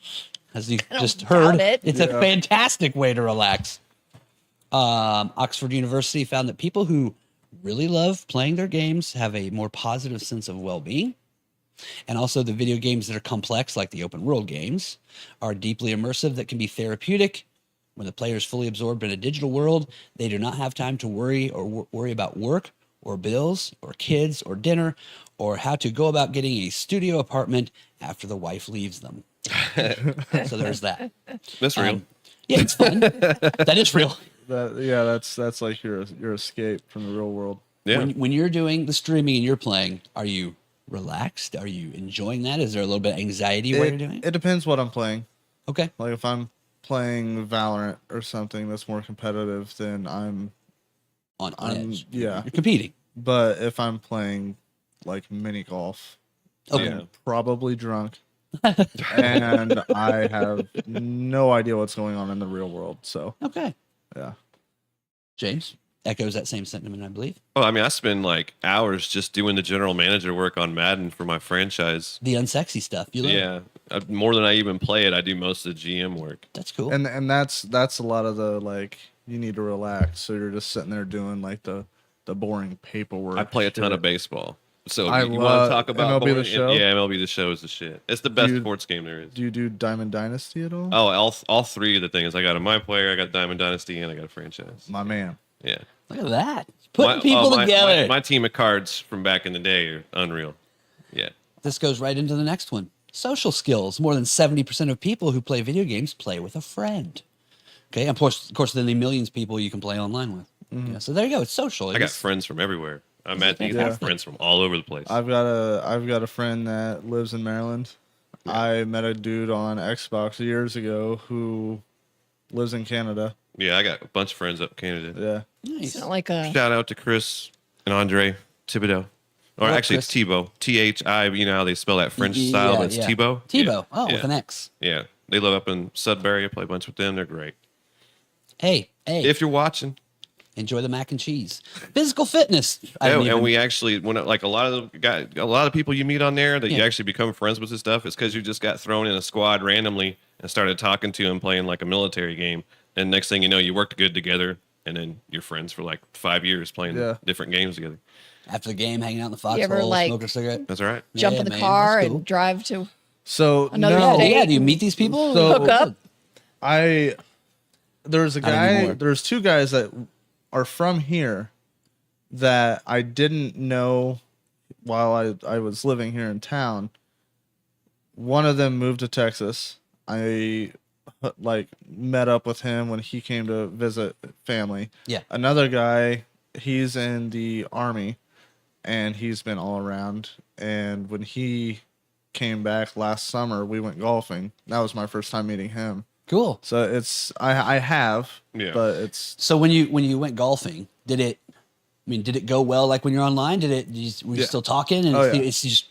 as you just doubt heard. it. It's a fantastic way to relax. Oxford University found that people who really love playing their games have a more positive sense of well-being, and also the video games that are complex, like the open world games, are deeply immersive that can be therapeutic. When the player is fully absorbed in a digital world, they do not have time to worry about work or bills or kids or dinner or how to go about getting a studio apartment after the wife leaves them. So there's that. That's real. Yeah, it's fun. That is real. That's like your escape from the real world. Yeah. When you're doing the streaming and you're playing, are you relaxed? Are you enjoying that? Is there a little bit of anxiety while you're doing it? It depends what I'm playing. Okay. Like if I'm playing Valorant or something that's more competitive, then I'm On edge. yeah. You're competing. But if I'm playing like mini golf, Okay. Yeah. I'm probably drunk. And I have no idea what's going on in the real world. So Okay. yeah. James echoes that same sentiment, I believe. Oh, I mean, I spend like hours just doing the general manager work on Madden for my franchise. The unsexy stuff. You love it. Yeah. More than I even play it, I do most of the GM work. That's cool. And that's a lot of the like you need to relax. So you're just sitting there doing like the boring paperwork. I play a ton shit. of baseball. So I you want love to talk about MLB The boring- Show? Yeah, MLB The Show is the shit. It's the best you- sports game there is. Do you do Diamond Dynasty at all? Oh, all three of the things. I got a My Player, I got Diamond Dynasty, and I got a franchise. My man. Yeah. Look at that. Putting people my together. team of cards from back in the day are unreal. Yeah. This goes right into the next one. Social skills. More than 70% of people who play video games play with a friend. Okay. Of course, then the millions of people you can play online with. Yeah, so there you go. It's social. I got friends from everywhere. I imagine you have fantastic. friends from all over the place. I've got a friend that lives in Maryland. I met a dude on Xbox years ago who lives in Canada. Yeah, I got a bunch of friends up in Canada. Yeah. Nice. It's not like a Shout out to Chris. and Andre Thibodeau. Or Hello, actually, Chris. it's Tebow. T-H-I, you know how they spell that French style, but it's Tebow. Tebow. Oh, yeah. with an X. Yeah. They live up in Sudbury. I play a bunch with them. They're great. Hey. If you're watching. Enjoy the mac and cheese. Physical fitness. And we actually, when like a lot of people you meet on there that you Yeah. actually become friends with and stuff, it's because you just got thrown in a squad randomly and started talking to them, playing like a military game. And next thing you know, you worked good together, and then you're friends for like 5 years playing different games together. After the game, hanging out in the You ever, foxhole, like, smoke a cigarette. That's right. Jump Yeah, in the man, car that's cool. and drive to So Another no, state. Yeah, do you meet these people? So- hook up. There's a Not guy. anymore. There's two guys that are from here that I didn't know while I was living here in town. One of them moved to Texas. I like met up with him when he came to visit family. Yeah. Another guy, he's in the army, and he's been all around. And when he came back last summer, we went golfing. That was my first time meeting him. Cool. So it's I have, Yeah. but it's So when you went golfing, did it go well? Like when you're online, were you Yeah. still talking? And Oh, yeah. it's just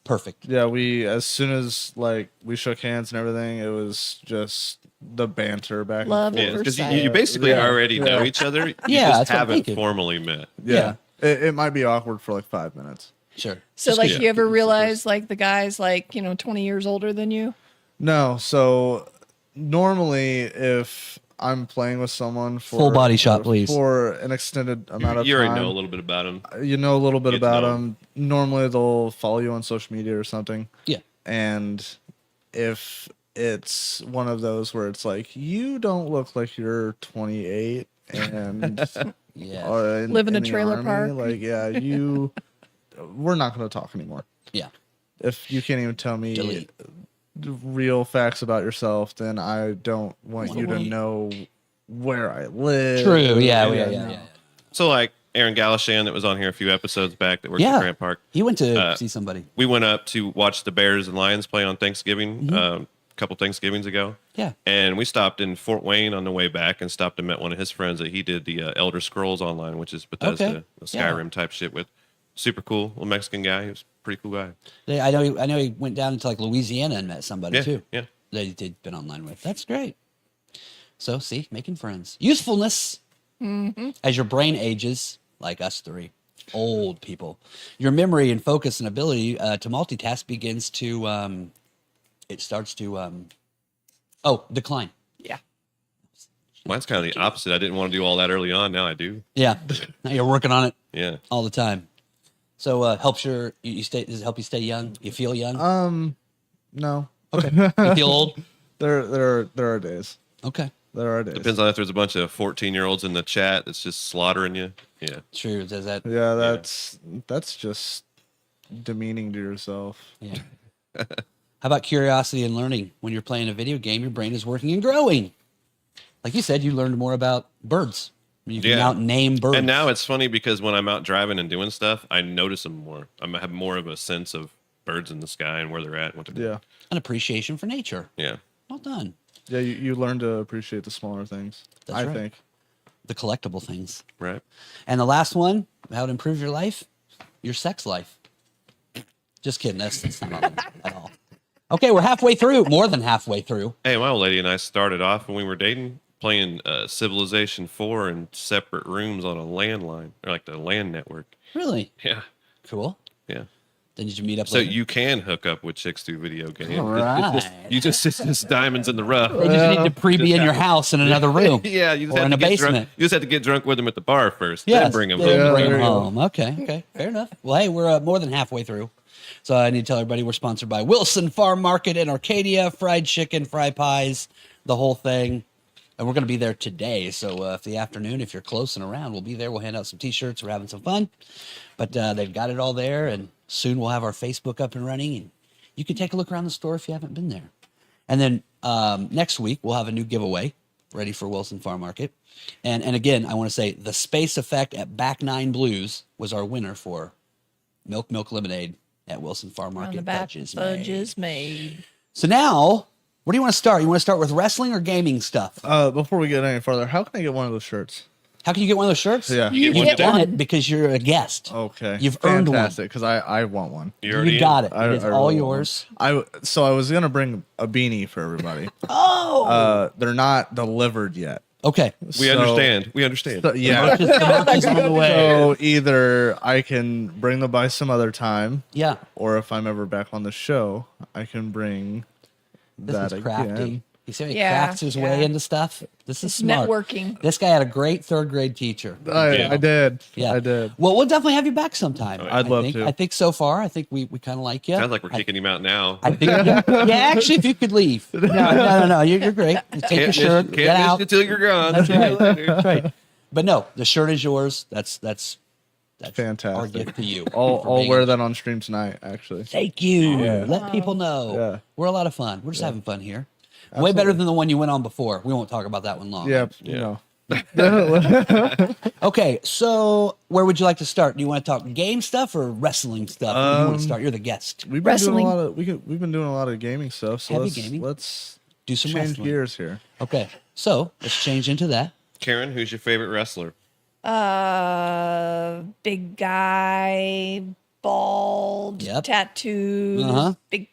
perfect. yeah. We as soon as like we shook hands and everything, it was just the banter back Love and Yeah, forth. because Oversight. you basically Yeah. already know Yeah. each other. You Yeah, just that's what I'm haven't thinking. formally met. Yeah, it might be awkward for like 5 minutes. Sure. So, Just like, good. you ever realize, like, the guy's, like, 20 years older than you? No, so normally if I'm playing with someone for Full body shot, please. for an extended amount of You already time, know a little bit about them. you know a little bit Get to about know them. Normally they'll follow you on social media or something. Yeah. And if it's one of those where it's like, you don't look like you're 28 and Yeah. are Live in a the trailer army, park. like, yeah, we're not going to talk anymore. Yeah. If you can't even tell me Delete. real facts about yourself, then I don't want Wanna you to wait. know where I live. True. Yeah. Yeah. no. Yeah. So like Aaron Galashan that was on here a few episodes back that works Yeah. at Grant Park. He went to see somebody. We went up to watch the Bears and Lions play on Thanksgiving Mm-hmm. a couple Thanksgivings ago. Yeah. And we stopped in Fort Wayne on the way back and stopped and met one of his friends that he did the Elder Scrolls Online, which is Bethesda, Okay. the Skyrim type shit with. Super cool, little Mexican guy. He was a pretty cool guy. I know. He went down into like Louisiana and met somebody Yeah, too. yeah. That he'd been online with. That's great. So see, making friends, usefulness. As your brain ages, like us three old people, your memory and focus and ability to multitask begins to it starts to decline. Yeah. Mine's kind of the opposite. I didn't want to do all that early on. Now I do. Yeah. Now you're working on it Yeah. all the time. So helps you stay. Does it help you stay young? You feel young? No. Okay. You feel old? There are days. Okay. There are days. Depends on if there's a bunch of 14-year-olds in the chat that's just slaughtering you. Yeah. True. Does that? Yeah, that's just demeaning to yourself. Yeah. How about curiosity and learning? When you're playing a video game, your brain is working and growing. Like you said, you learned more about birds. You can Yeah. now name birds. And now it's funny because when I'm out driving and doing stuff, I notice them more. I have more of a sense of birds in the sky and where they're at and what they're doing. Yeah. An appreciation for nature. Yeah. Well done. Yeah, you learn to appreciate the smaller things. That's I right. think. The collectible things. Right. And the last one, how to improve your life? Your sex life. Just kidding. That's not at all. Okay, we're halfway through. More than halfway through. Hey, my old lady and I started off when we were dating playing Civilization 4 in separate rooms on a landline, or like the LAN network. Really? Yeah. Cool. Yeah. Then did you meet up So later? you can hook up with chicks through video games. All It's just diamonds in the rough. They just need to pre-be in your house in another room. Yeah, you just Or have in to a get drunk. basement. You just have to get drunk with them at the bar first. Yes, Then bring them then home. bring Yeah, 'em there you go. home. Okay. Fair enough. Well, hey, we're more than halfway through. So I need to tell everybody we're sponsored by Wilson Farm Market in Arcadia, fried chicken, fry pies, the whole thing. And we're going to be there today. So if the afternoon, if you're close and around, we'll be there. We'll hand out some T-shirts. We're having some fun. But they've got it all there. And soon we'll have our Facebook up and running. And you can take a look around the store if you haven't been there. And then next week, we'll have a new giveaway ready for Wilson Farm Market. And again, I want to say the Space Effect at Back Nine Blues was our winner for Milk Lemonade at Wilson Farm On Market. the back, Fudge fudge is is made. So now, where do you want to start? You want to start with wrestling or gaming stuff? Before we get any further, how can I get one of those shirts? How can you get one of those shirts? Yeah. You get one You've get done one. it because you're a guest. Okay. You've earned one. Fantastic, because I want one. You already You got in? it. It is all really want yours. one. So I was gonna bring a beanie for everybody. Oh. They're not delivered yet. Okay. We understand. We understand. So, yeah. The monkey's on the way. So either I can bring them by some other time, Yeah. or if I'm ever back on the show, I can bring This that is crafty. again. You see how he Yeah, crafts his yeah. way into stuff? This is It's smart. networking. This guy had a great third grade teacher. Yeah. I did. Yeah. I did. Well, we'll definitely have you back sometime. I'd love think. to. I think so far, I think we kind of like you. Sounds like we're kicking him out now. I think, yeah, actually, if you could leave. No. You're great. Take your Can't shirt, miss, get can't miss out. you till you're gone. That's See you right. later. That's right. But no, the shirt is yours. That's our Fantastic. gift to you. I'll for being wear in- that on stream tonight, actually. Thank you. Yeah. Let people know. Yeah. We're a lot of fun. We're just having fun here. Way better than the one you went on before. We won't talk about that one long. Yeah. Yeah. Okay, so where would you like to start? Do you want to talk game stuff or wrestling stuff? Where do you want to start? You're the guest. We've been Wrestling. doing a lot of we've been doing a lot of gaming stuff. So Heavy let's gaming. let's Do some change wrestling. gears here. Okay, so let's change into that. Karen, who's your favorite wrestler? Big guy, bald, Yep. tattoos, Uh-huh. big.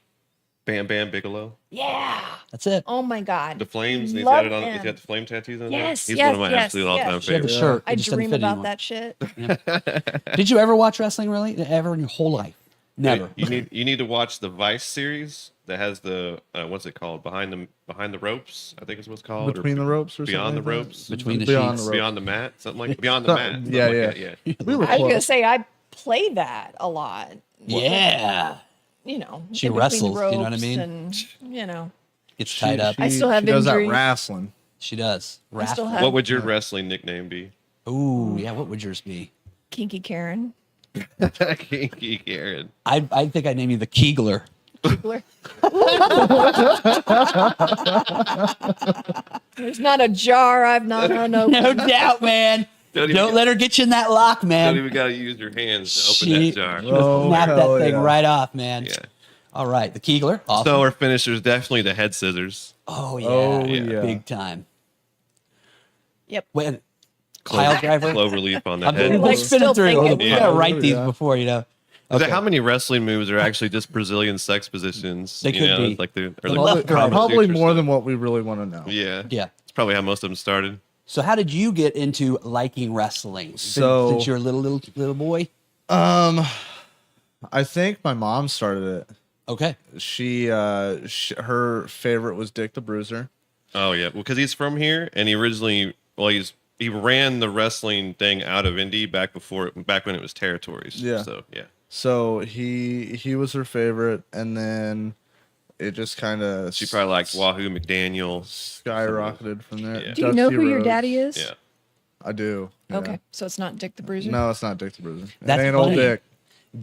Bam Bam Bigelow. Yeah. That's it. Oh my God. The flames. He's Love got it on. him. He's got the flame tattoos on. Yes, He's yes, one of my yes, absolute all-time yes. She had the favorites. shirt. I It just doesn't dream fit about anymore. that shit. Did you ever watch wrestling? Really? Ever in your whole life? Never. You need to watch the Vice series that has the what's it called, behind the ropes, I think is what's called, Between the ropes or beyond the something like that? ropes, Between the Beyond sheets. the ropes. beyond the mat, something like beyond the mat. something Yeah, like yeah. that, yeah. We were I was gonna close. say I play that a lot. Yeah. You know, She in between the wrestles, you know what I ropes mean? And, you know, Gets tied up. I still have she does that injuries. wrestling. She does. I still Wrestling. have What would your wrestling nickname be? Ooh, yeah. What would yours be? Kinky Karen. Kinky Karen. I think I'd name you the Keegler. Kegler. There's not a jar I've not unopened. No doubt, man. Don't even Don't get- let her get you in that lock, Don't man. even got to use your hands to open She- that jar. Oh, Snap that hell thing yeah. right off, man. Yeah. All right, the Keegler. Awesome. So our finisher is definitely the head scissors. oh yeah, Oh, yeah. big time. Yep. Wait, pile driver. Clover leaf on the I'm head. Like, spinning still through. thinking We about gotta it. write these Yeah. before, you know. Is that Okay. how many wrestling moves are actually just Brazilian sex positions? They you could know, be. like the The left driver. Probably more than what we really want to know. Yeah. Yeah. It's probably how most of them started. So how did you get into liking wrestling? So- since you're a little boy. I think my mom started it. Okay. Her favorite was Dick the Bruiser. Oh yeah, well, because he's from here, and he originally, he ran the wrestling thing out of Indy back when it was territories. Yeah. So yeah. So he was her favorite, and then it just kind of She probably liked Wahoo McDaniel. skyrocketed from there. Yeah. Do you know Dusty who your Rhodes. daddy is? Yeah. I do. yeah. Okay, so it's not Dick the Bruiser. No, it's not Dick the Bruiser. It That's ain't old funny. Dick.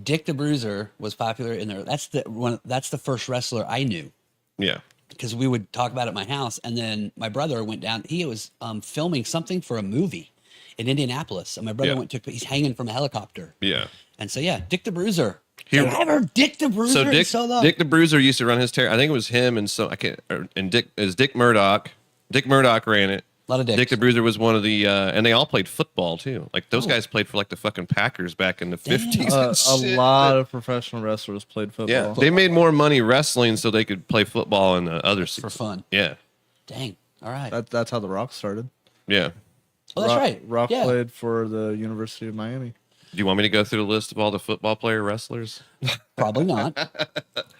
Dick the Bruiser was popular in there. That's the first wrestler I knew. Yeah. Because we would talk about it at my house, and then my brother went down. He was filming something for a movie in Indianapolis, and my brother he's hanging from a helicopter, Yeah. and so yeah, Dick the Bruiser. He- Have I ever Dick the Bruiser? So in Dick so long? Dick the Bruiser used to run his I think it was him and so I can't. And Dick Murdoch. Dick Murdoch ran it. A lot of dicks. Dick the Bruiser was one of the, and they all played football too. Like those guys played for like the fucking Packers back in the 50s. A and shit. lot of professional wrestlers played football. Yeah, they made more money wrestling so they could play football in the other for seasons. fun. Yeah, Dang. All right. That's how the Rock started. yeah. Oh, that's Rock, right. Rock yeah. played for the University of Miami. Do you want me to go through the list of all the football player wrestlers? Probably not.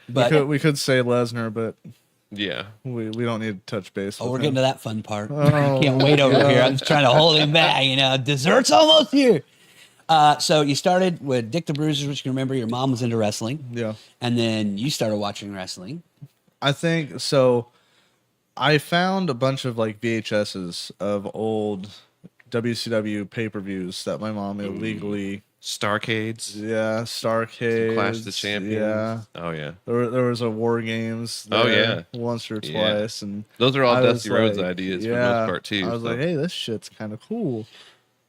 We But we could say Lesnar, but Yeah. we don't need to touch base. oh, with we're him. getting to that fun part. I can't wait over here. I'm just trying to hold him back. You know, dessert's almost here. So you started with Dick the Bruiser, which you can remember your mom was into wrestling. Yeah. And then you started watching wrestling. I think so. I found a bunch of like VHSs of old WCW pay-per-views that my mom illegally, Starcades. Starcade, Clash of the Champions. Yeah, Oh yeah. there was a War Games. Oh, there yeah. once or Yeah. twice, and Those are all I was Dusty Rhodes like, ideas for the most part too. I was so. like, hey, this shit's kind of cool.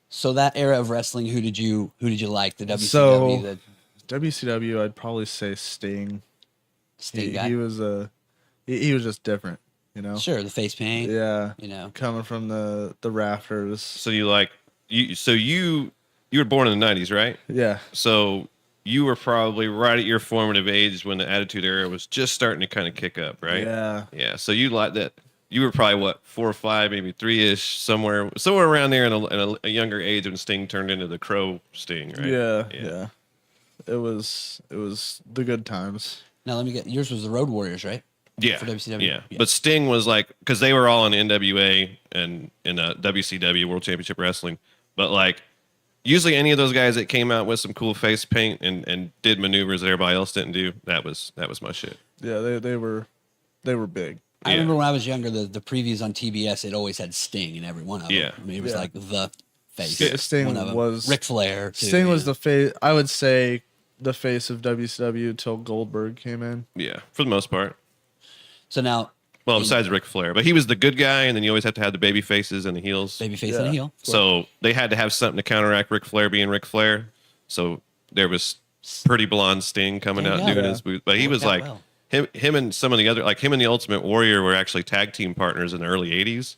So that era of wrestling, who did you like? The WCW, So- the WCW, I'd probably say Sting. Sting guy? He was he was just different, you know. Sure, the face paint. Yeah, You know. coming from the rafters. So you like you were born in the 90s, right? Yeah. So you were probably right at your formative age when the Attitude Era was just starting to kind of kick up, right? Yeah. Yeah. So you like that. You were probably what, 4 or 5, maybe 3-ish, somewhere around there in a younger age when Sting turned into the Crow Sting, right? Yeah. It was the good times. Now let me get yours was the Road Warriors, right? Yeah, For WCW? yeah. Yeah. But Sting was like, because they were all in NWA and in WCW World Championship Wrestling, but like usually any of those guys that came out with some cool face paint and did maneuvers that everybody else didn't do, that was my shit. Yeah, they were big. I Yeah. remember when I was younger, the previews on TBS, it always had Sting in every one of them. Yeah. I mean, it was Yeah. like the face. Yeah, Sting one of them. was- Ric Flair. Too, Sting was yeah. the face. I would say the face of WCW till Goldberg came in. Yeah, for the most part. So now, Well, besides Ric Flair, but he was the good guy, and then you always have to have the baby faces and the heels. babyface Yeah. and a heel. So they had to have something to counteract Ric Flair being Ric Flair. So there was pretty blonde Sting coming There out you doing go. his booth, but he was Worked out like well. him and some of the other, like him and the Ultimate Warrior were actually tag team partners in the early '80s,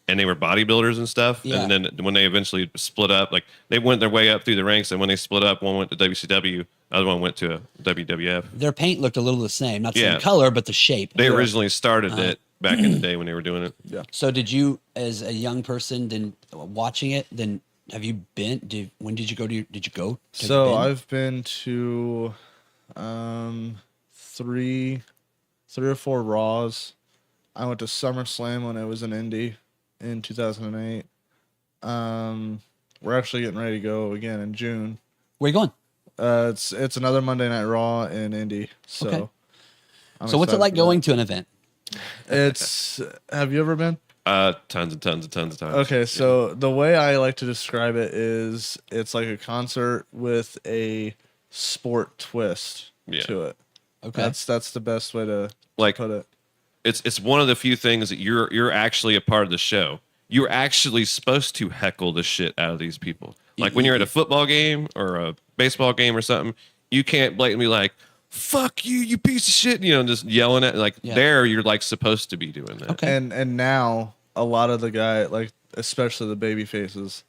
and they were bodybuilders and stuff. Yeah. And then when they eventually split up, like they went their way up through the ranks, and when they split up, one went to WCW, the other one went to a WWF. Their paint looked a little the same, not the Yeah. same color, but the shape. They originally started it back in the day when they were doing it. Yeah. So did you, as a young person, then watching it, then have you been? When did you go to? Did you go? Have So you been? I've been to three or four Raws. I went to SummerSlam when it was in Indy in 2008. We're actually getting ready to go again in June. Where you going? It's another Monday Night Raw in Indy. So, Okay. I'm So what's it excited like for going to an event? that. It's. Have you ever been? Tons and tons and tons of times. Okay, so the way I like to describe it is it's like a concert with a sport twist Yeah. to it. Okay. That's the best way to Like- put it. It's one of the few things that you're actually a part of the show. You're actually supposed to heckle the shit out of these people. Like when you're at a football game or a baseball game or something, you can't blatantly be like, "Fuck you, you piece of shit," just yelling at like Yeah. there. You're like supposed to be doing that. Okay. And now a lot of the guy, like especially the baby faces,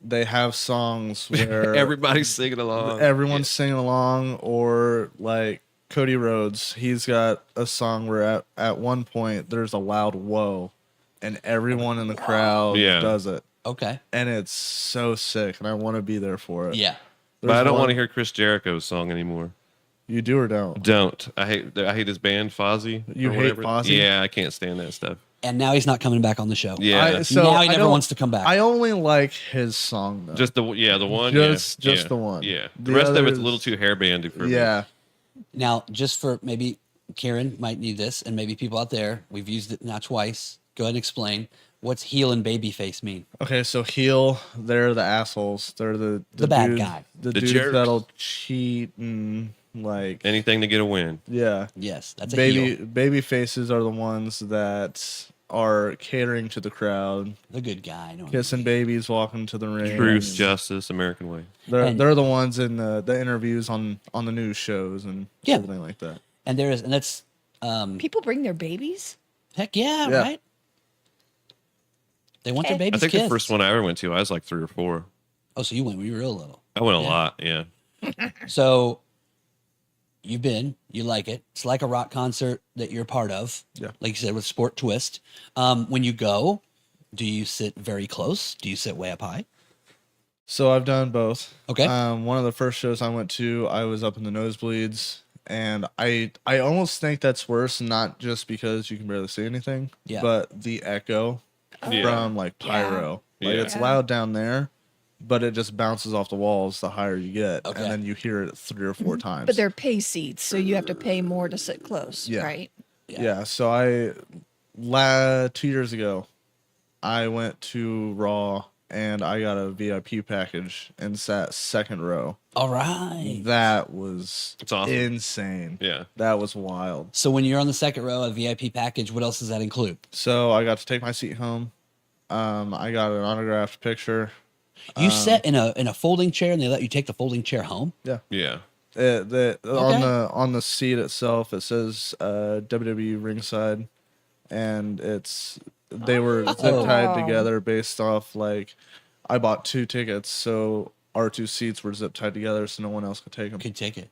they have songs where Everybody's singing along. everyone's singing along, or like Cody Rhodes, he's got a song where at one point there's a loud whoa, and everyone in the crowd Yeah. does it, Okay. and it's so sick, and I want to be there for it. Yeah. But I There's don't one- want to hear Chris Jericho's song anymore. You do or don't? Don't. I hate his band Fozzy. You or hate whatever. Fozzy? Yeah, I can't stand that stuff. And now he's not coming back on the show. Yeah, Now he I never don't- wants to come back. I only like his song though. just the one. Just yeah. the one. Yeah, The the rest of it's others- a little too hairbandy for me. yeah. Now, just for maybe Karen might need this, and maybe people out there, we've used it now twice. Go ahead and explain what's heel and babyface mean. Okay, so heel, they're the assholes. They're the bad dudes- guy. The The dudes jerks. that'll cheat and like Anything to get a win. yeah. Yes, that's a heel. Baby faces are the ones that are catering to the crowd, The good guy. I know. kissing babies, walking to the ring. Truth, justice, American way. And- They're the ones in the interviews on the news shows and Yeah. everything like that. And there is, and that's People bring their babies. heck yeah, Yeah. right? They want their Okay. I babies think kissed. the first one I ever went to, I was like 3 or 4. Oh, so you went when you were real little. I went a Yeah. lot. Yeah. So you've been, you like it. It's like a rock concert that you're part of. Yeah. Like you said, with sport twist. When you go, do you sit very close? Do you sit way up high? So I've done both. Okay. One of the first shows I went to, I was up in the nosebleeds, and I almost think that's worse, not just because you can barely see anything, Yeah. but the echo Yeah. from like pyro. Like Yeah. it's loud down there, but it just bounces off the walls the higher you get, Okay. and then you hear it 3 or 4 times. But they're pay seats, so you have to pay more to sit close, Yeah. right? yeah. So 2 years ago, I went to Raw and I got a VIP package and sat second row. All right. That was It's awesome. insane. Yeah. That was wild. So when you're on the second row, a VIP package, what else does that include? So I got to take my seat home. I got an autographed picture. You sat in a folding chair, and they let you take the folding chair home. Yeah. On the seat itself, it says WWE ringside, and they were zip tied together based off like I bought 2 tickets, so our 2 seats were zip tied together, so no one else could take them. Could take it.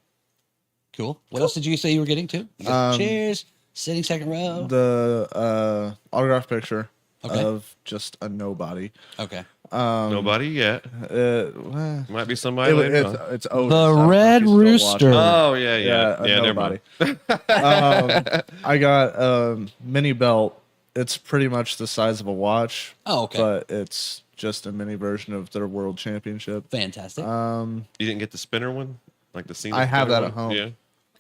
Cool. What else did you say you were getting to? You got chairs, sitting second row. The autograph picture Okay. of just a nobody. Okay. Nobody yet. Well, Might be somebody later on. it's Otis. The I don't know if Red he's still Rooster. watching. Oh yeah. a Never nobody. mind. I got a mini belt. It's pretty much the size of a watch. Oh, okay. But it's just a mini version of their world championship. Fantastic. You didn't get the spinner one, like the scene. I have that at home. Yeah,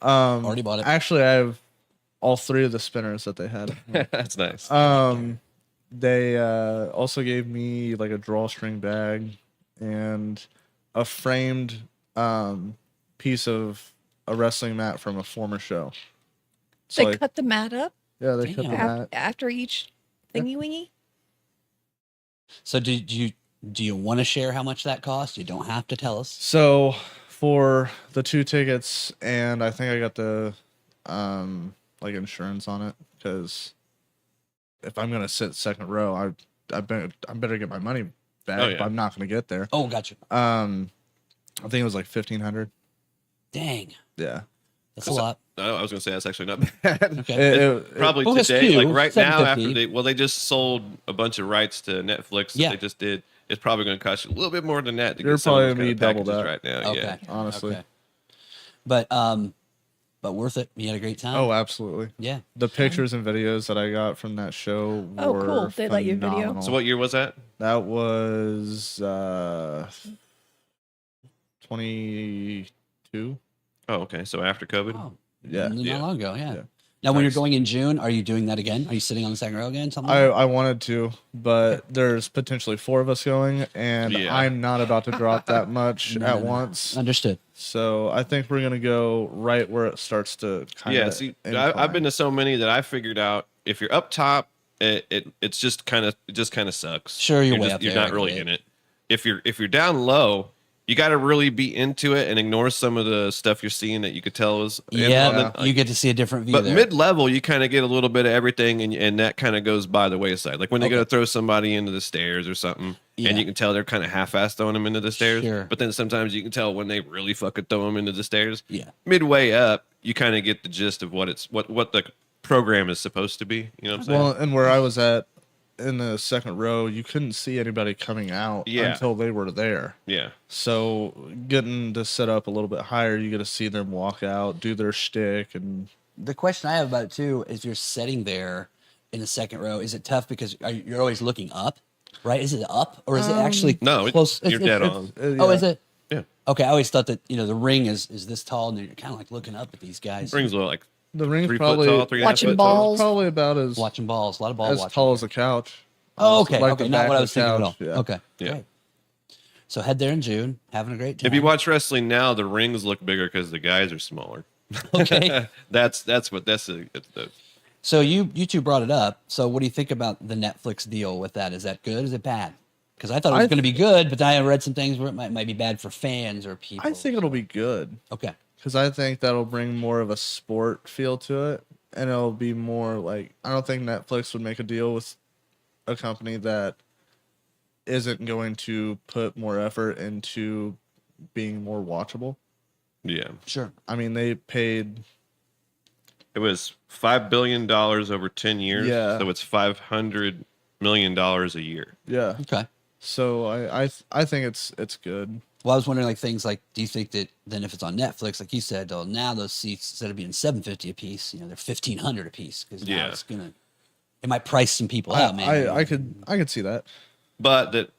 Already bought it. Actually, I have all 3 of the spinners that they had. that's nice. They also gave me like a drawstring bag and a framed piece of a wrestling mat from a former show. So They cut the mat up yeah, they cut the Damn. mat. after each thingy wingy. So do you want to share how much that cost? You don't have to tell us. So for the 2 tickets, and I think I got the like insurance on it, because if I'm gonna sit second row, I better get my money back. Oh, If yeah. I'm not gonna get there. Oh, gotcha. I think it was like 1,500. Dang, Yeah. that's a lot. I was gonna say that's actually not bad. Okay. Probably Well, it's today, few, like right now, after 750. they just sold a bunch of rights to Netflix. That Yeah. they just did. It's probably going to cost you a little bit more than that to You're get some of those probably kind gonna of be double packages that. right now. Okay. Yeah, honestly. Okay. But worth it. You had a great time. Oh, absolutely. Yeah. The pictures and videos that I got from that show Oh, were cool. They let you video? phenomenal. So what year was that? That was 22. Oh, okay. So after COVID. Oh, Yeah. not Yeah. long ago. Yeah. Yeah. Now, when you're Nice. going in June, are you doing that again? Are you sitting on the second row again? Something I, like I wanted to, but there's potentially 4 of us going, and Yeah. I'm not about to drop that much No, at no, no. once. Understood. So I think we're gonna go right where it starts to kind of. Yeah. See, I've been to so many that I figured out if you're up top, it's just kind of sucks. Sure, you're way up You're there, not I really get in it. If you're down low, you got to really be into it and ignore some of the stuff you're seeing that you could tell is. and Yeah, on the- you get to see a different view But there. mid-level, you kind of get a little bit of everything, and that kind of goes by the wayside. Like when they Okay. go to throw somebody into the stairs or something, Yeah. and you can tell they're kind of half-assed throwing them into the stairs. Sure. But then sometimes you can tell when they really fucking throw them into the stairs. Yeah. Midway up, you kind of get the gist of what the program is supposed to be. You know what I'm saying? Well, and where I was at in the second row, you couldn't see anybody coming out Yeah. until they were there. yeah. So getting to sit up a little bit higher, you get to see them walk out, do their shtick, and The question I have about it too is, you're sitting there in the second row. Is it tough because you're always looking up, right? Is it up or is it actually No, close? you're dead on. Oh, is it? Yeah. Okay, I always thought that the ring is this tall, and you're kind of like looking up at these guys, Rings look like the ring's 3 probably foot tall, 3.5 Watching foot tall. balls. probably about as watching balls, a lot of ball as watching. tall as a couch. Oh, okay, Like okay, the not back what I of was the thinking at all. couch, yeah. Okay, Yeah. great. So head there in June, having a great time. If you watch wrestling now, the rings look bigger because the guys are smaller. Okay. that's the So you two brought it up. So what do you think about the Netflix deal with that? Is that good? Is it bad? Because I thought it was going to be good, but then I read some things where it might be bad for fans or people. I think it'll be good Okay. because I think that'll bring more of a sport feel to it, and it'll be more like, I don't think Netflix would make a deal with a company that isn't going to put more effort into being more watchable. yeah. Sure. I mean, they paid. It was $5 billion over 10 years. Yeah. So it's $500 million a year. Yeah. Okay. So I think it's good. Well, I was wondering, like, things like, do you think that then if it's on Netflix, like you said, though, now those seats, instead of being $750 a piece, they're $1,500 a piece, because now Yeah. it might price some people out, man. I could see that. But that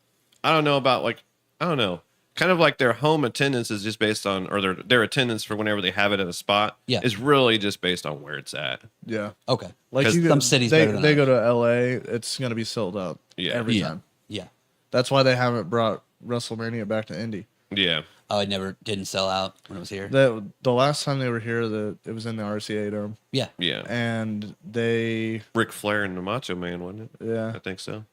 I don't know about, like, I don't know. Kind of like their home attendance is just based on, or their attendance for whenever they have it at a spot Yeah. is really just based on where it's at. Yeah. Okay. Like 'Cause some cities they better than go others. to LA, it's gonna be sold out Yeah. every Yeah. time. Yeah. That's why they haven't brought WrestleMania back to Indy. Yeah. Oh, it didn't sell out when it was here. The last time they were here, it was in the RCA Dome, Yeah. Yeah. and they Ric Flair and the Macho Man, wasn't it? yeah, I think so.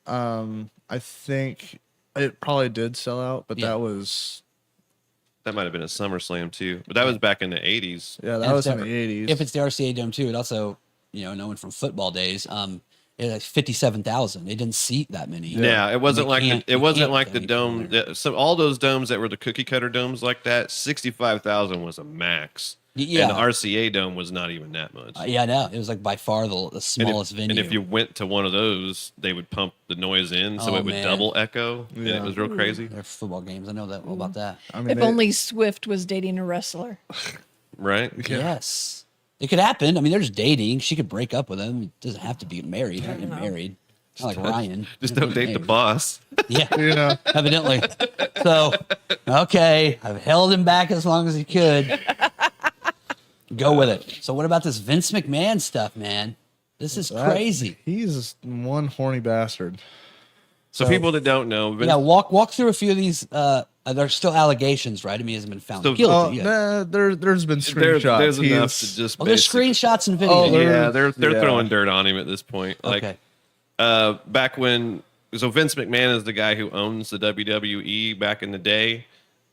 I think it probably did sell out, but Yeah. That might have been a SummerSlam too. But that was back in the 80s. that And was if in the the- 80s. If it's the RCA Dome too, it also, knowing from football days, It was like 57,000. They didn't seat that many. Yeah, it wasn't They like can't- it they wasn't can't like fit the any people dome. in there. So all those domes that were the cookie cutter domes like that, 65,000 was a max. Yeah. And the RCA dome was not even that much. Yeah, I know. It was like by far the And if- smallest venue. And if you went to one of those, they would pump the noise in, so Oh, it would man. double echo. And it Yeah. was real crazy, They're football games. I know that all about that. I mean, If only Swift was dating a wrestler. right? Yes. It could happen. I mean, they're just dating. She could break up with him. It doesn't have to be married. Not get married. Not like Ryan. Just don't date the boss. Yeah, you know, evidently. So, okay, I've held him back as long as he could. Go with it. So, what about this Vince McMahon stuff, man? This is that- crazy. He's one horny bastard. So people that don't know, Vince, Yeah, walk through a few of these. There's still allegations, right? I mean, he hasn't been found So- guilty. Oh, yet. nah, there's been there- screenshots. there's enough He's- to just. Oh, there's basically- screenshots and video. Oh, there- Yeah, they're Yeah. throwing dirt on him at this point. Like, Okay. back when, so Vince McMahon is the guy who owns the WWE back in the day.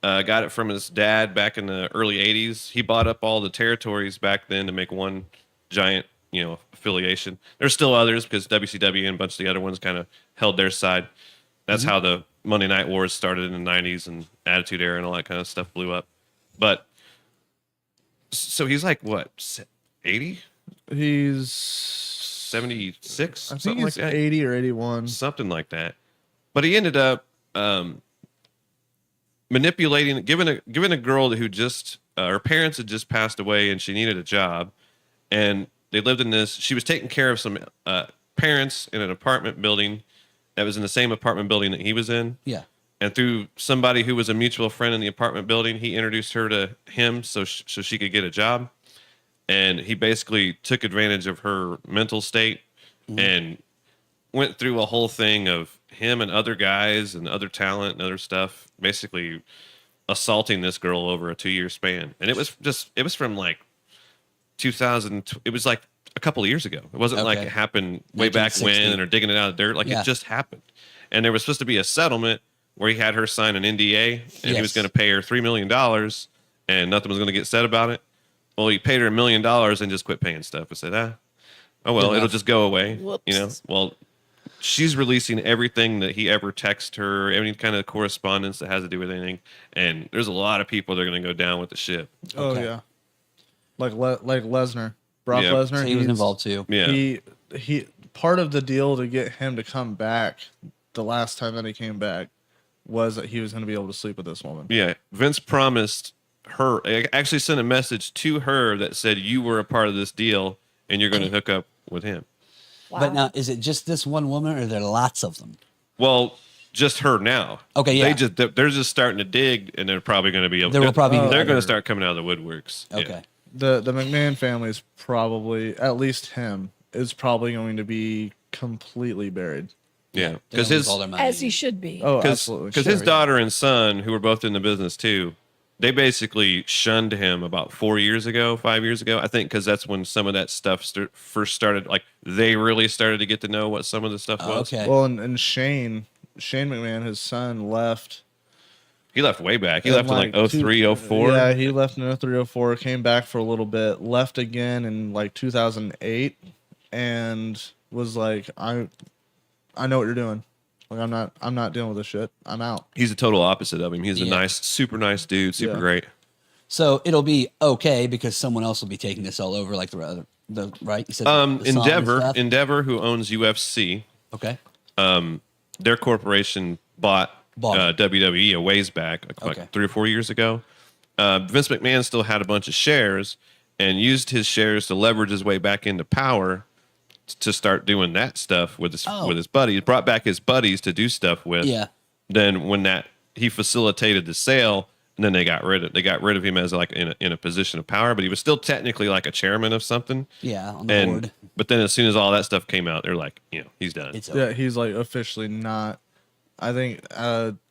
Got it from his dad back in the early 80s. He bought up all the territories back then to make one giant, affiliation. There's still others because WCW and a bunch of the other ones kind of held their side. That's how the Monday Night Wars started in the 90s and Attitude Era and all that kind of stuff blew up. But so he's like, what, 80? He's 76? I think Something like he's that. 80 or 81. Something like that. But he ended up manipulating, giving a girl who just her parents had just passed away and she needed a job, and they lived in this. She was taking care of some parents in an apartment building that was in the same apartment building that he was in. Yeah. And through somebody who was a mutual friend in the apartment building, he introduced her to him so she could get a job. And he basically took advantage of her mental state and went through a whole thing of him and other guys and other talent and other stuff, basically assaulting this girl over a 2-year span. And it was from like 2000. It was like a couple of years ago. It wasn't like Okay. it happened way back 1960. when and they're digging it out of the dirt. Like Yeah. it just happened. And there was supposed to be a settlement where he had her sign an NDA and he was Yes. going to pay her $3 million and nothing was going to get said about it. Well, he paid her $1 million and just quit paying stuff. I said, oh well, Good it'll enough. just go away. Whoops. Well, she's releasing everything that he ever texted her, any kind of correspondence that has to do with anything. And there's a lot of people that are going to go down with the ship. Oh Okay. yeah, like Lesnar, Brock Yeah. Lesnar. So he was he's- involved too. Yeah. He part of the deal to get him to come back the last time that he came back was that he was going to be able to sleep with this woman. Yeah. Vince promised her, I actually sent a message to her that said, you were a part of this deal and you're going to hook up with him. Wow. But now, is it just this one woman, or are there lots of them? Well, just her now. Okay, yeah. They're just starting to dig, and they're probably going to be able. There will probably be they're going other- to start coming out of the woodworks. Yeah. Okay. The McMahon family is probably, at least him, is probably going to be completely buried. Yeah, They because don't lose all their money. As he should be. Oh, because absolutely. his Sure, daughter and son, who were both in the business too, they basically shunned him about 5 years ago. I think because that's when some of that stuff first started. Like they really started to get to know what some of the stuff was. Okay. Well, and Shane McMahon, his son, left. He left way back. He in left in like 03, 04. Yeah, he left in 03, 04, came back for a little bit, left again in like 2008, and was like, I know what you're doing. Like I'm not dealing with this shit. I'm out. He's the total opposite of him. He's a Yeah. nice, super nice dude, super Yeah. great. So it'll be okay because someone else will be taking this all over, like the right. You said the song and stuff? Endeavor, who owns UFC, Okay. their corporation bought Bought WWE a ways back, Okay. like 3 or 4 years ago. Vince McMahon still had a bunch of shares and used his shares to leverage his way back into power to start doing that stuff with his buddies. Brought back his buddies to do stuff with. Yeah. Then when he facilitated the sale, and then they got rid of him as like in a position of power, but he was still technically like a chairman of something. Yeah, on the board. But then as soon as all that stuff came out, they're like, he's done. It's over. Yeah, he's like officially not. I think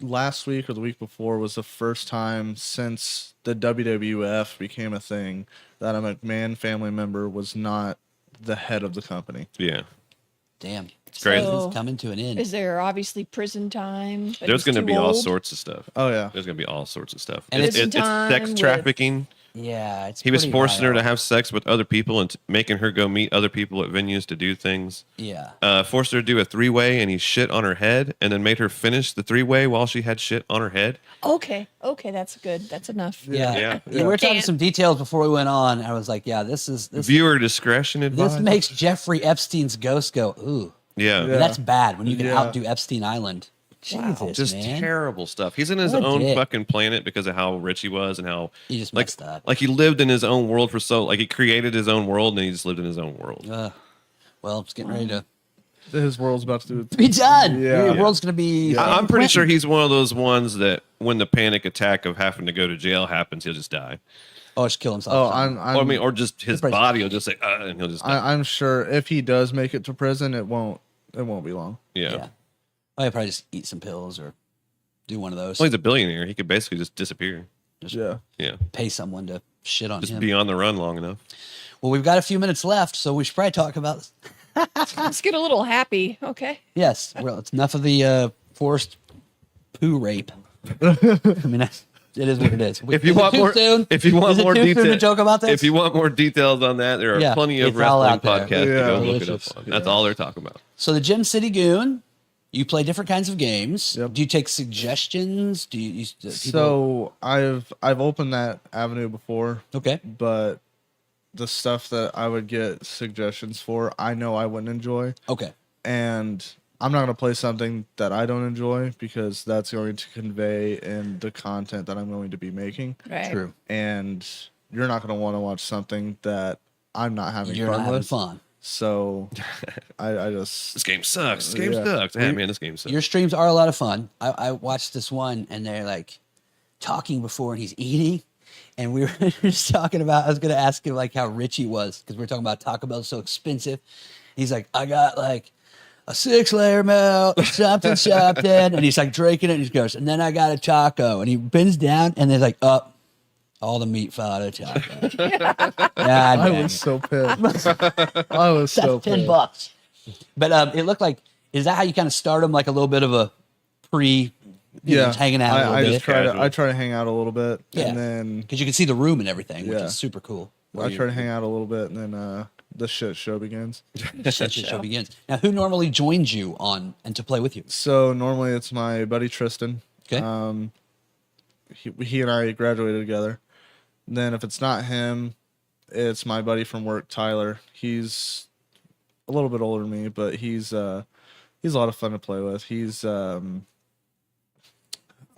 last week or the week before was the first time since the WWF became a thing that a McMahon family member was not the head of the company. Yeah. Damn. It's crazy. So- It's coming to an end. Is there obviously prison time? but There's he's going to too be all old? sorts of stuff. Oh yeah, There's going to be all sorts of stuff. And It's Prison time sex with- trafficking. Yeah, it's He was pretty forcing her to wild. have sex with other people and making her go meet other people at venues to do things. Yeah. Forced her to do a 3-way, and he shit on her head, and then made her finish the 3-way while she had shit on her head. Okay, that's good. That's enough. Yeah. Yeah. We were talking Can't- some details before we went on. I was like, yeah, this Viewer discretion advised. makes Jeffrey Epstein's ghost go, ooh. Yeah. Yeah. That's bad when you can Yeah. outdo Epstein Island. Jesus, Just man. terrible stuff. He's in his What a own dick. fucking planet because of how rich he was and how He just like, messed up. Like he lived in his own world for like he created his own world and he just lived in his own world. Well, it's getting ready to His world's about to do. be done. Yeah. Your world's going to be. I'm pretty sure he's one of those ones that when the panic attack of having to go to jail happens, he'll just die. Oh, just kill himself. Oh, I'm. Or just his Surprise. body will just say, and he'll just die. I'm sure if he does make it to prison, it won't be long. Yeah. Yeah. Oh, he'll probably just eat some pills or do one of those. Well, he's a billionaire. He could basically just disappear. Yeah. Yeah. Pay someone to shit on Just him. be on the run long enough. Well, we've got a few minutes left, so we should probably talk about. Let's get a little happy. Okay. Yes. Well, it's enough of the forced poo rape. I mean, it is what it is. If you want more, if you want Is it more too soon to detail, joke about this? if you want more details on that, there are Yeah, plenty of it's all wrestling out there. podcasts to Yeah. go look it Delicious. up on. That's all they're talking about. So the Gym City Goon, you play different kinds of games. Yep. Do you take suggestions? Do you? People, So I've opened that avenue before, okay. but the stuff that I would get suggestions for, I know I wouldn't enjoy, Okay. and I'm not going to play something that I don't enjoy because that's going to convey in the content that I'm going to be making, Right. True. and you're not going to want to watch something that I'm not having You're fun not having with. fun. So I just This game sucks. This game Yeah. sucks. Hey, man, this game sucks. Your streams are a lot of fun. I watched this one and they're like talking before and he's eating. And we were just talking about, I was going to ask him like how rich he was because we were talking about Taco Bell's so expensive. He's like, I got like a 6-layer melt, something. And he's like drinking it and he goes, and then I got a taco. And he bends down and there's like, up. All the meat fell out of the taco. God I damn was it. so pissed. I was so That's pissed. $10. But it looked like, is that how you kind of start them? Like a little bit of a pre, Yeah, just hanging out a I little just bit? I try to hang out a little bit, Yeah. and then Because you can see the room and everything, which Yeah. is super cool. I try to hang out a little bit, and then the shit show begins. The shit show begins. Now, who normally joins you on and to play with you? So normally it's my buddy Tristan. Okay. He and I graduated together. Then if it's not him, it's my buddy from work, Tyler. He's a little bit older than me, but he's a lot of fun to play with. He's a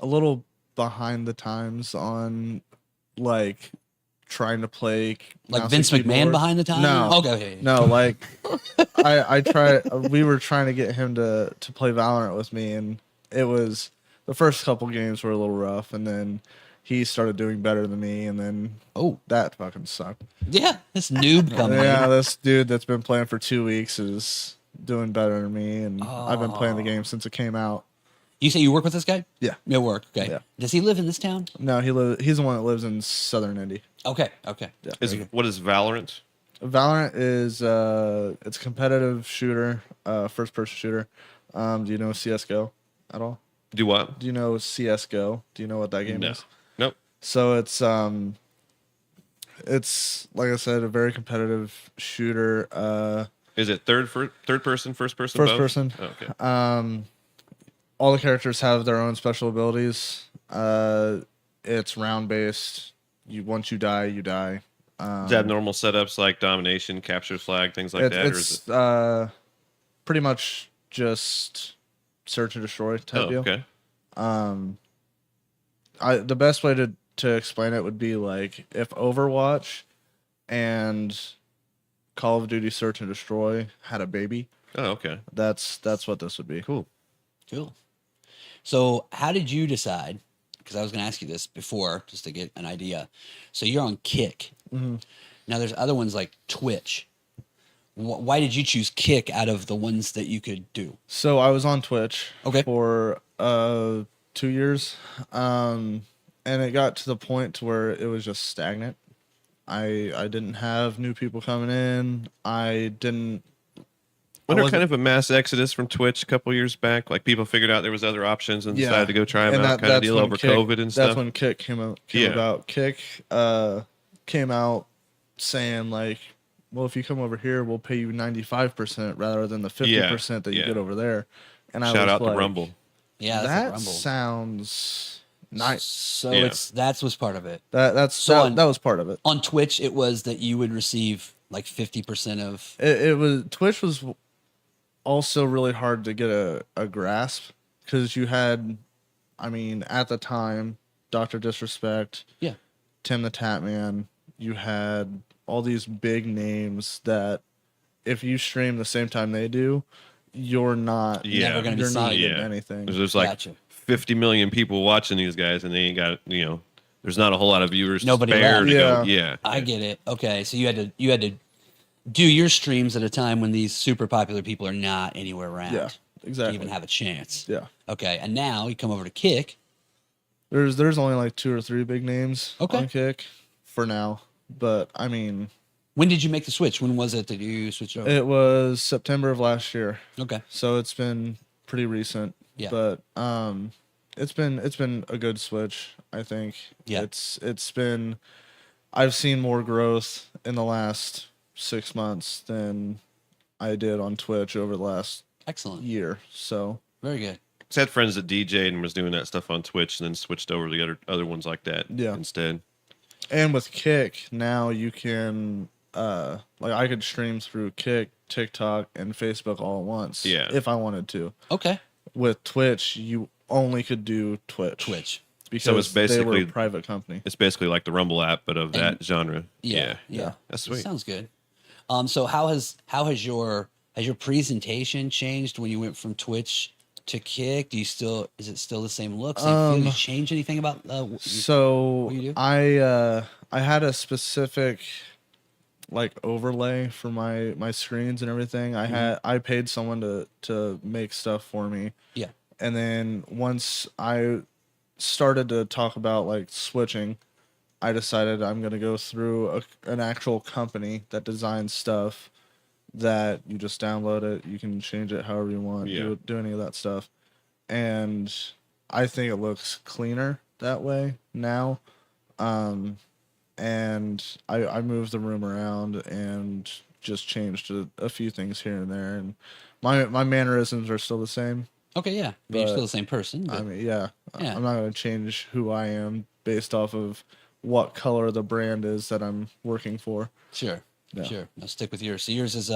little behind the times on like trying to play Like mouse Vince and McMahon keyboard. behind the time? No. Okay. No, like we were trying to get him to play Valorant with me, and it was the first couple games were a little rough, and then he started doing better than me, and then Oh, that fucking sucked. yeah. This noob coming Yeah, in. this dude that's been playing for 2 weeks is doing better than me, and I've been playing the game since it came out. You say you work with this guy? Yeah. You work. Okay. Yeah. Does he live in this town? No, he's the one that lives in Southern Indy. Okay. Okay. What is Valorant? Valorant is it's a competitive shooter, first person shooter. Do you know CS:GO at all? Do what? Do you know CS:GO? Do you know what that game No. is? Nope. So it's like I said, a very competitive shooter. Is it third person, first person? First both? person. Oh, okay. All the characters have their own special abilities. It's round based. Once you die, you die. Does it have normal setups like domination, capture flag, things like that? Or is It's it? pretty much just search and destroy type Oh, deal. okay. The best way to explain it would be like if Overwatch and Call of Duty Search and Destroy had a baby. Oh, okay. That's what this would be. Cool. Cool. So, how did you decide? Because I was going to ask you this before, just to get an idea. So you're on Kick. Mm-hmm. Now there's other ones like Twitch. Why did you choose Kick out of the ones that you could do? So I was on Twitch Okay. for 2 years, and it got to the point to where it was just stagnant. I didn't have new people coming in. Wasn't there wasn't- kind of a mass exodus from Twitch a couple years back? Like people figured out there was other options and decided to go try them And out, kind of that's deal when over Kick- COVID and stuff. That's when Kick came Yeah. about. Kick, came out saying like, well, if you come over here, we'll pay you 95% rather than the 50% that you yeah. get over there. And I Shout was out like, to Rumble. Yeah, that's that like Rumble. sounds nice. So Yeah. that's was part of it. That was part of it. On Twitch, it was that you would receive like 50% of. It was Twitch was also really hard to get a grasp because you had, I mean, at the time, Dr. Disrespect, Yeah. Tim the Tatman, you had all these big names that if you stream the same time they do, you're not Yeah. Never gonna be you're not seen. getting Yeah. anything. There's like Gotcha. 50 million people watching these guys, and they ain't got, there's not a whole lot of viewers Nobody to spare left. to go. Yeah. Yeah. I get it. Okay, so you had to do your streams at a time when these super popular people are not anywhere around. Yeah, exactly. To even have a chance. Yeah. Okay, and now you come over to Kick. There's only like 2 or 3 big names Okay. on Kick for now. But I mean, When did you make the switch? When was it that you switched over? it was September of last year. Okay. So it's been pretty recent. Yeah. But it's been a good switch, I think. Yeah. It's been I've seen more growth in the last 6 months than I did on Twitch over the last Excellent. year. So Very good. I had friends that DJ'd and was doing that stuff on Twitch, and then switched over to the other ones like that. Yeah. Instead. and with Kick now you can like I could stream through Kick, TikTok, and Facebook all at once. Yeah. If I wanted to. Okay. With Twitch, you only could do Twitch. Twitch. Because it's they were basically- a private company. It's basically like the Rumble app, but of that genre. Yeah. That's That sweet. sounds good. So how has your presentation changed when you went from Twitch to Kick? Is it still the same looks? Do you feel you change anything about So what you do? I had a specific like overlay for my screens and everything. I paid someone to make stuff for me. Yeah. And then once I started to talk about like switching, I decided I'm going to go through an actual company that designs stuff that you just download it. You can change it however you want. Yeah. Do any of that stuff. And I think it looks cleaner that way now. And I moved the room around and just changed a few things here and there. And my mannerisms are still the same. Okay, yeah. But you're but- still the same person. I but- mean, yeah. Yeah. I'm not going to change who I am based off of what color the brand is that I'm working for. Sure. Yeah. Sure. Now stick with yours. So yours is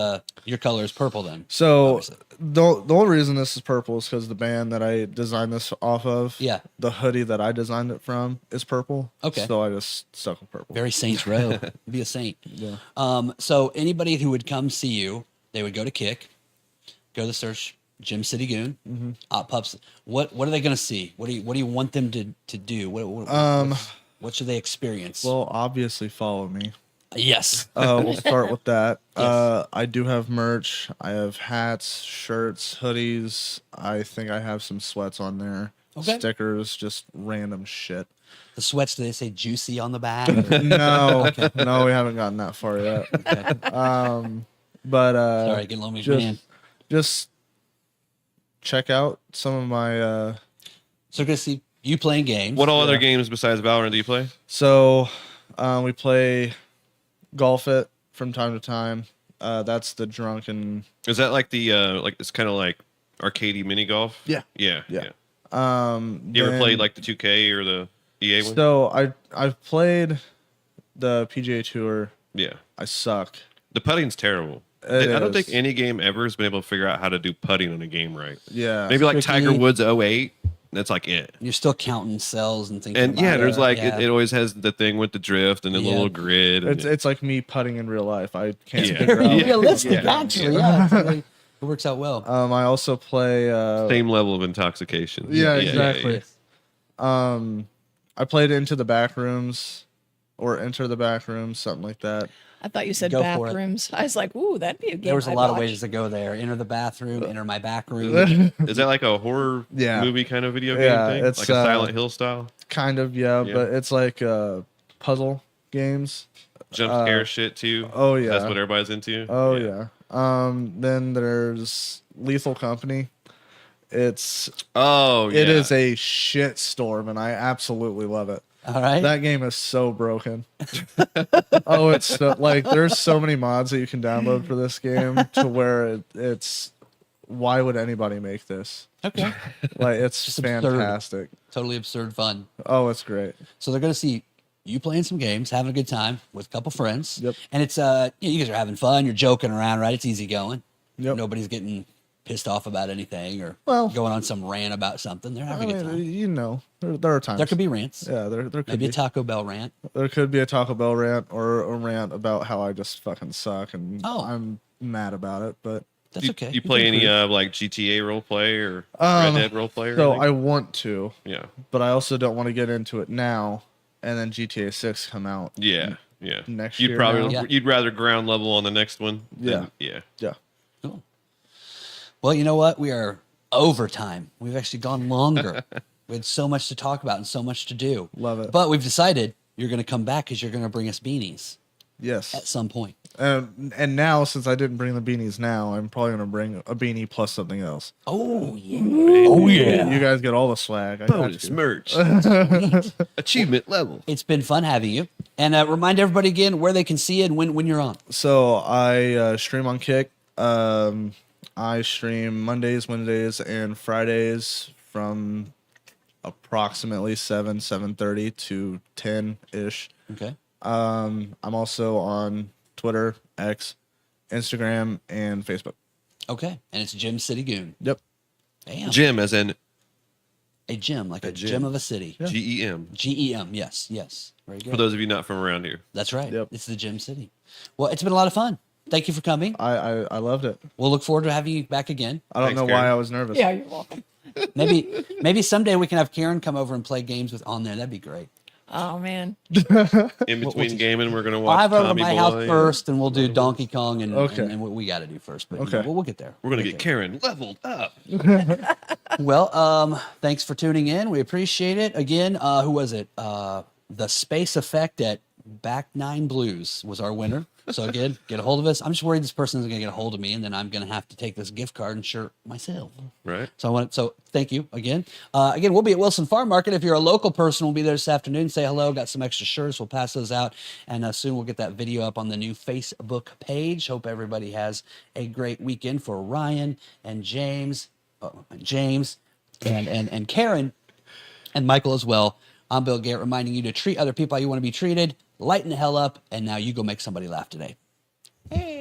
your color is purple then. So Obviously. the only reason this is purple is because the band that I designed this off of, Yeah. the hoodie that I designed it from is purple. Okay. So I just stuck with purple. Very Saints Row. Be a saint. Yeah. So anybody who would come see you, they would go to Kick, go to the search Gym City Goon, Pups. What are they going to see? What do you want them to do? What should they experience? Well, obviously follow me. Yes. We'll start with that. Yes. I do have merch. I have hats, shirts, hoodies. I think I have some sweats on there. Okay. Stickers, just random shit. The sweats, do they say juicy on the back? No, no, we haven't gotten that far yet. Okay. But Sorry, get along with your man. just check out some of my So we're gonna see you playing games. What all other Yeah. games besides Valorant do you play? so we play Golf It from time to time. That's the drunken Is that like the like it's kind of like arcadey mini golf? Yeah. Yeah. Yeah. You ever then- played like the 2K or the EA one? So I've played the PGA Tour. Yeah. I suck. The putting's terrible. It I don't is. think any game ever has been able to figure out how to do putting on a game right. Yeah. Maybe like tricky. Tiger Woods 08. That's like it. You're still counting cells and thinking. And yeah, about there's it. like Yeah. it always has the thing with the drift and then the Yeah. little grid. And It's like me putting in real life. I can't Yeah. figure out. realistic, Yeah. actually. Yeah, it's really- it works out well. I also play. same level of intoxication. Yeah, exactly. Yes. I played Into the Backrooms, or Enter the Backrooms, something like that. I thought you said Go for it. bathrooms. I was like, ooh, that'd be a game. There was a I'd lot of watch. ways to go there. Enter the bathroom, enter my back room. Is that like a horror Yeah. movie kind of video game Yeah, thing? it's, Like a Silent Hill style? Kind of, yeah, Yeah. but it's like puzzle games. Jump scare shit too? oh, yeah. That's what everybody's into? Oh yeah. Then there's Lethal Company. Oh, yeah. It is a shit storm, and I absolutely love it. All right. That game is so broken. Oh, it's so, like there's so many mods that you can download for this game to where it's why would anybody make this? Okay. Like it's Just absurd. fantastic. Totally absurd fun. Oh, it's great. So they're going to see you playing some games, having a good time with a couple friends. Yep. And it's you guys are having fun. You're joking around, right? It's easy going. Yep. Nobody's getting pissed off about anything or Well- going on some rant about something. They're I having a good mean, time. you know, there are times. There could be rants. Yeah, there could Maybe be. a Taco Bell rant. There could be a Taco Bell rant or a rant about how I just fucking suck and Oh. I'm mad about it. But That's You, okay. you play any like GTA role play or Um, Red Dead role play? Or so anything? I want to, yeah, but I also don't want to get into it now. And then GTA 6 come out. yeah. Next You'd year probably now? Yeah. you'd rather ground level on the next one. Yeah. Yeah. Yeah. Cool. Well, you know what? We are overtime. We've actually gone longer. We had so much to talk about and so much to do. Love it. But we've decided you're going to come back because you're going to bring us beanies at Yes. some point. And now, since I didn't bring the beanies now, I'm probably going to bring a beanie plus something else. Oh, yeah. Oh You guys get all the swag. I got Bonus you. merch. Sweet. Achievement level. It's been fun having you. And remind everybody again where they can see you and when you're on. So I stream on Kick. I stream Mondays, Wednesdays, and Fridays from approximately 7:30 to 10-ish. Okay. I'm also on Twitter, X, Instagram, and Facebook. Okay. And it's Gym City Goon. Yep. Damn. Gym as in A gym, like a gym. gym of a city. GEM. GEM. Yes. Yes. Very good. For those of you not from around here. That's right. Yep. It's the Gym City. Well, it's been a lot of fun. Thank you for coming. I loved it. We'll look forward to having you back again. I don't Thanks, know Karen. why I was nervous. Yeah, you're welcome. Maybe someday we can have Karen come over and play games with on there. That'd be great. Oh man. In between gaming, we're gonna I'll watch have her over to Tommy my Boy. house first, and we'll do Donkey Kong and, Okay. and what we got to do first. But Okay. we'll get there. We're gonna We'll get Karen leveled up. Well, thanks for tuning in. We appreciate it. Again, who was it? The Space Effect at Back Nine Blues was our winner. So again, get a hold of us. I'm just worried this person is going to get a hold of me, and then I'm going to have to take this gift card and shirt myself. Right. So thank you again. Again, we'll be at Wilson Farm Market. If you're a local person, we'll be there this afternoon. Say hello. Got some extra shirts. We'll pass those out, and soon we'll get that video up on the new Facebook page. Hope everybody has a great weekend. For Ryan and James, and Karen, and Michael as well. I'm Bill Garrett, reminding you to treat other people how you want to be treated. Lighten the hell up, and now you go make somebody laugh today. Hey.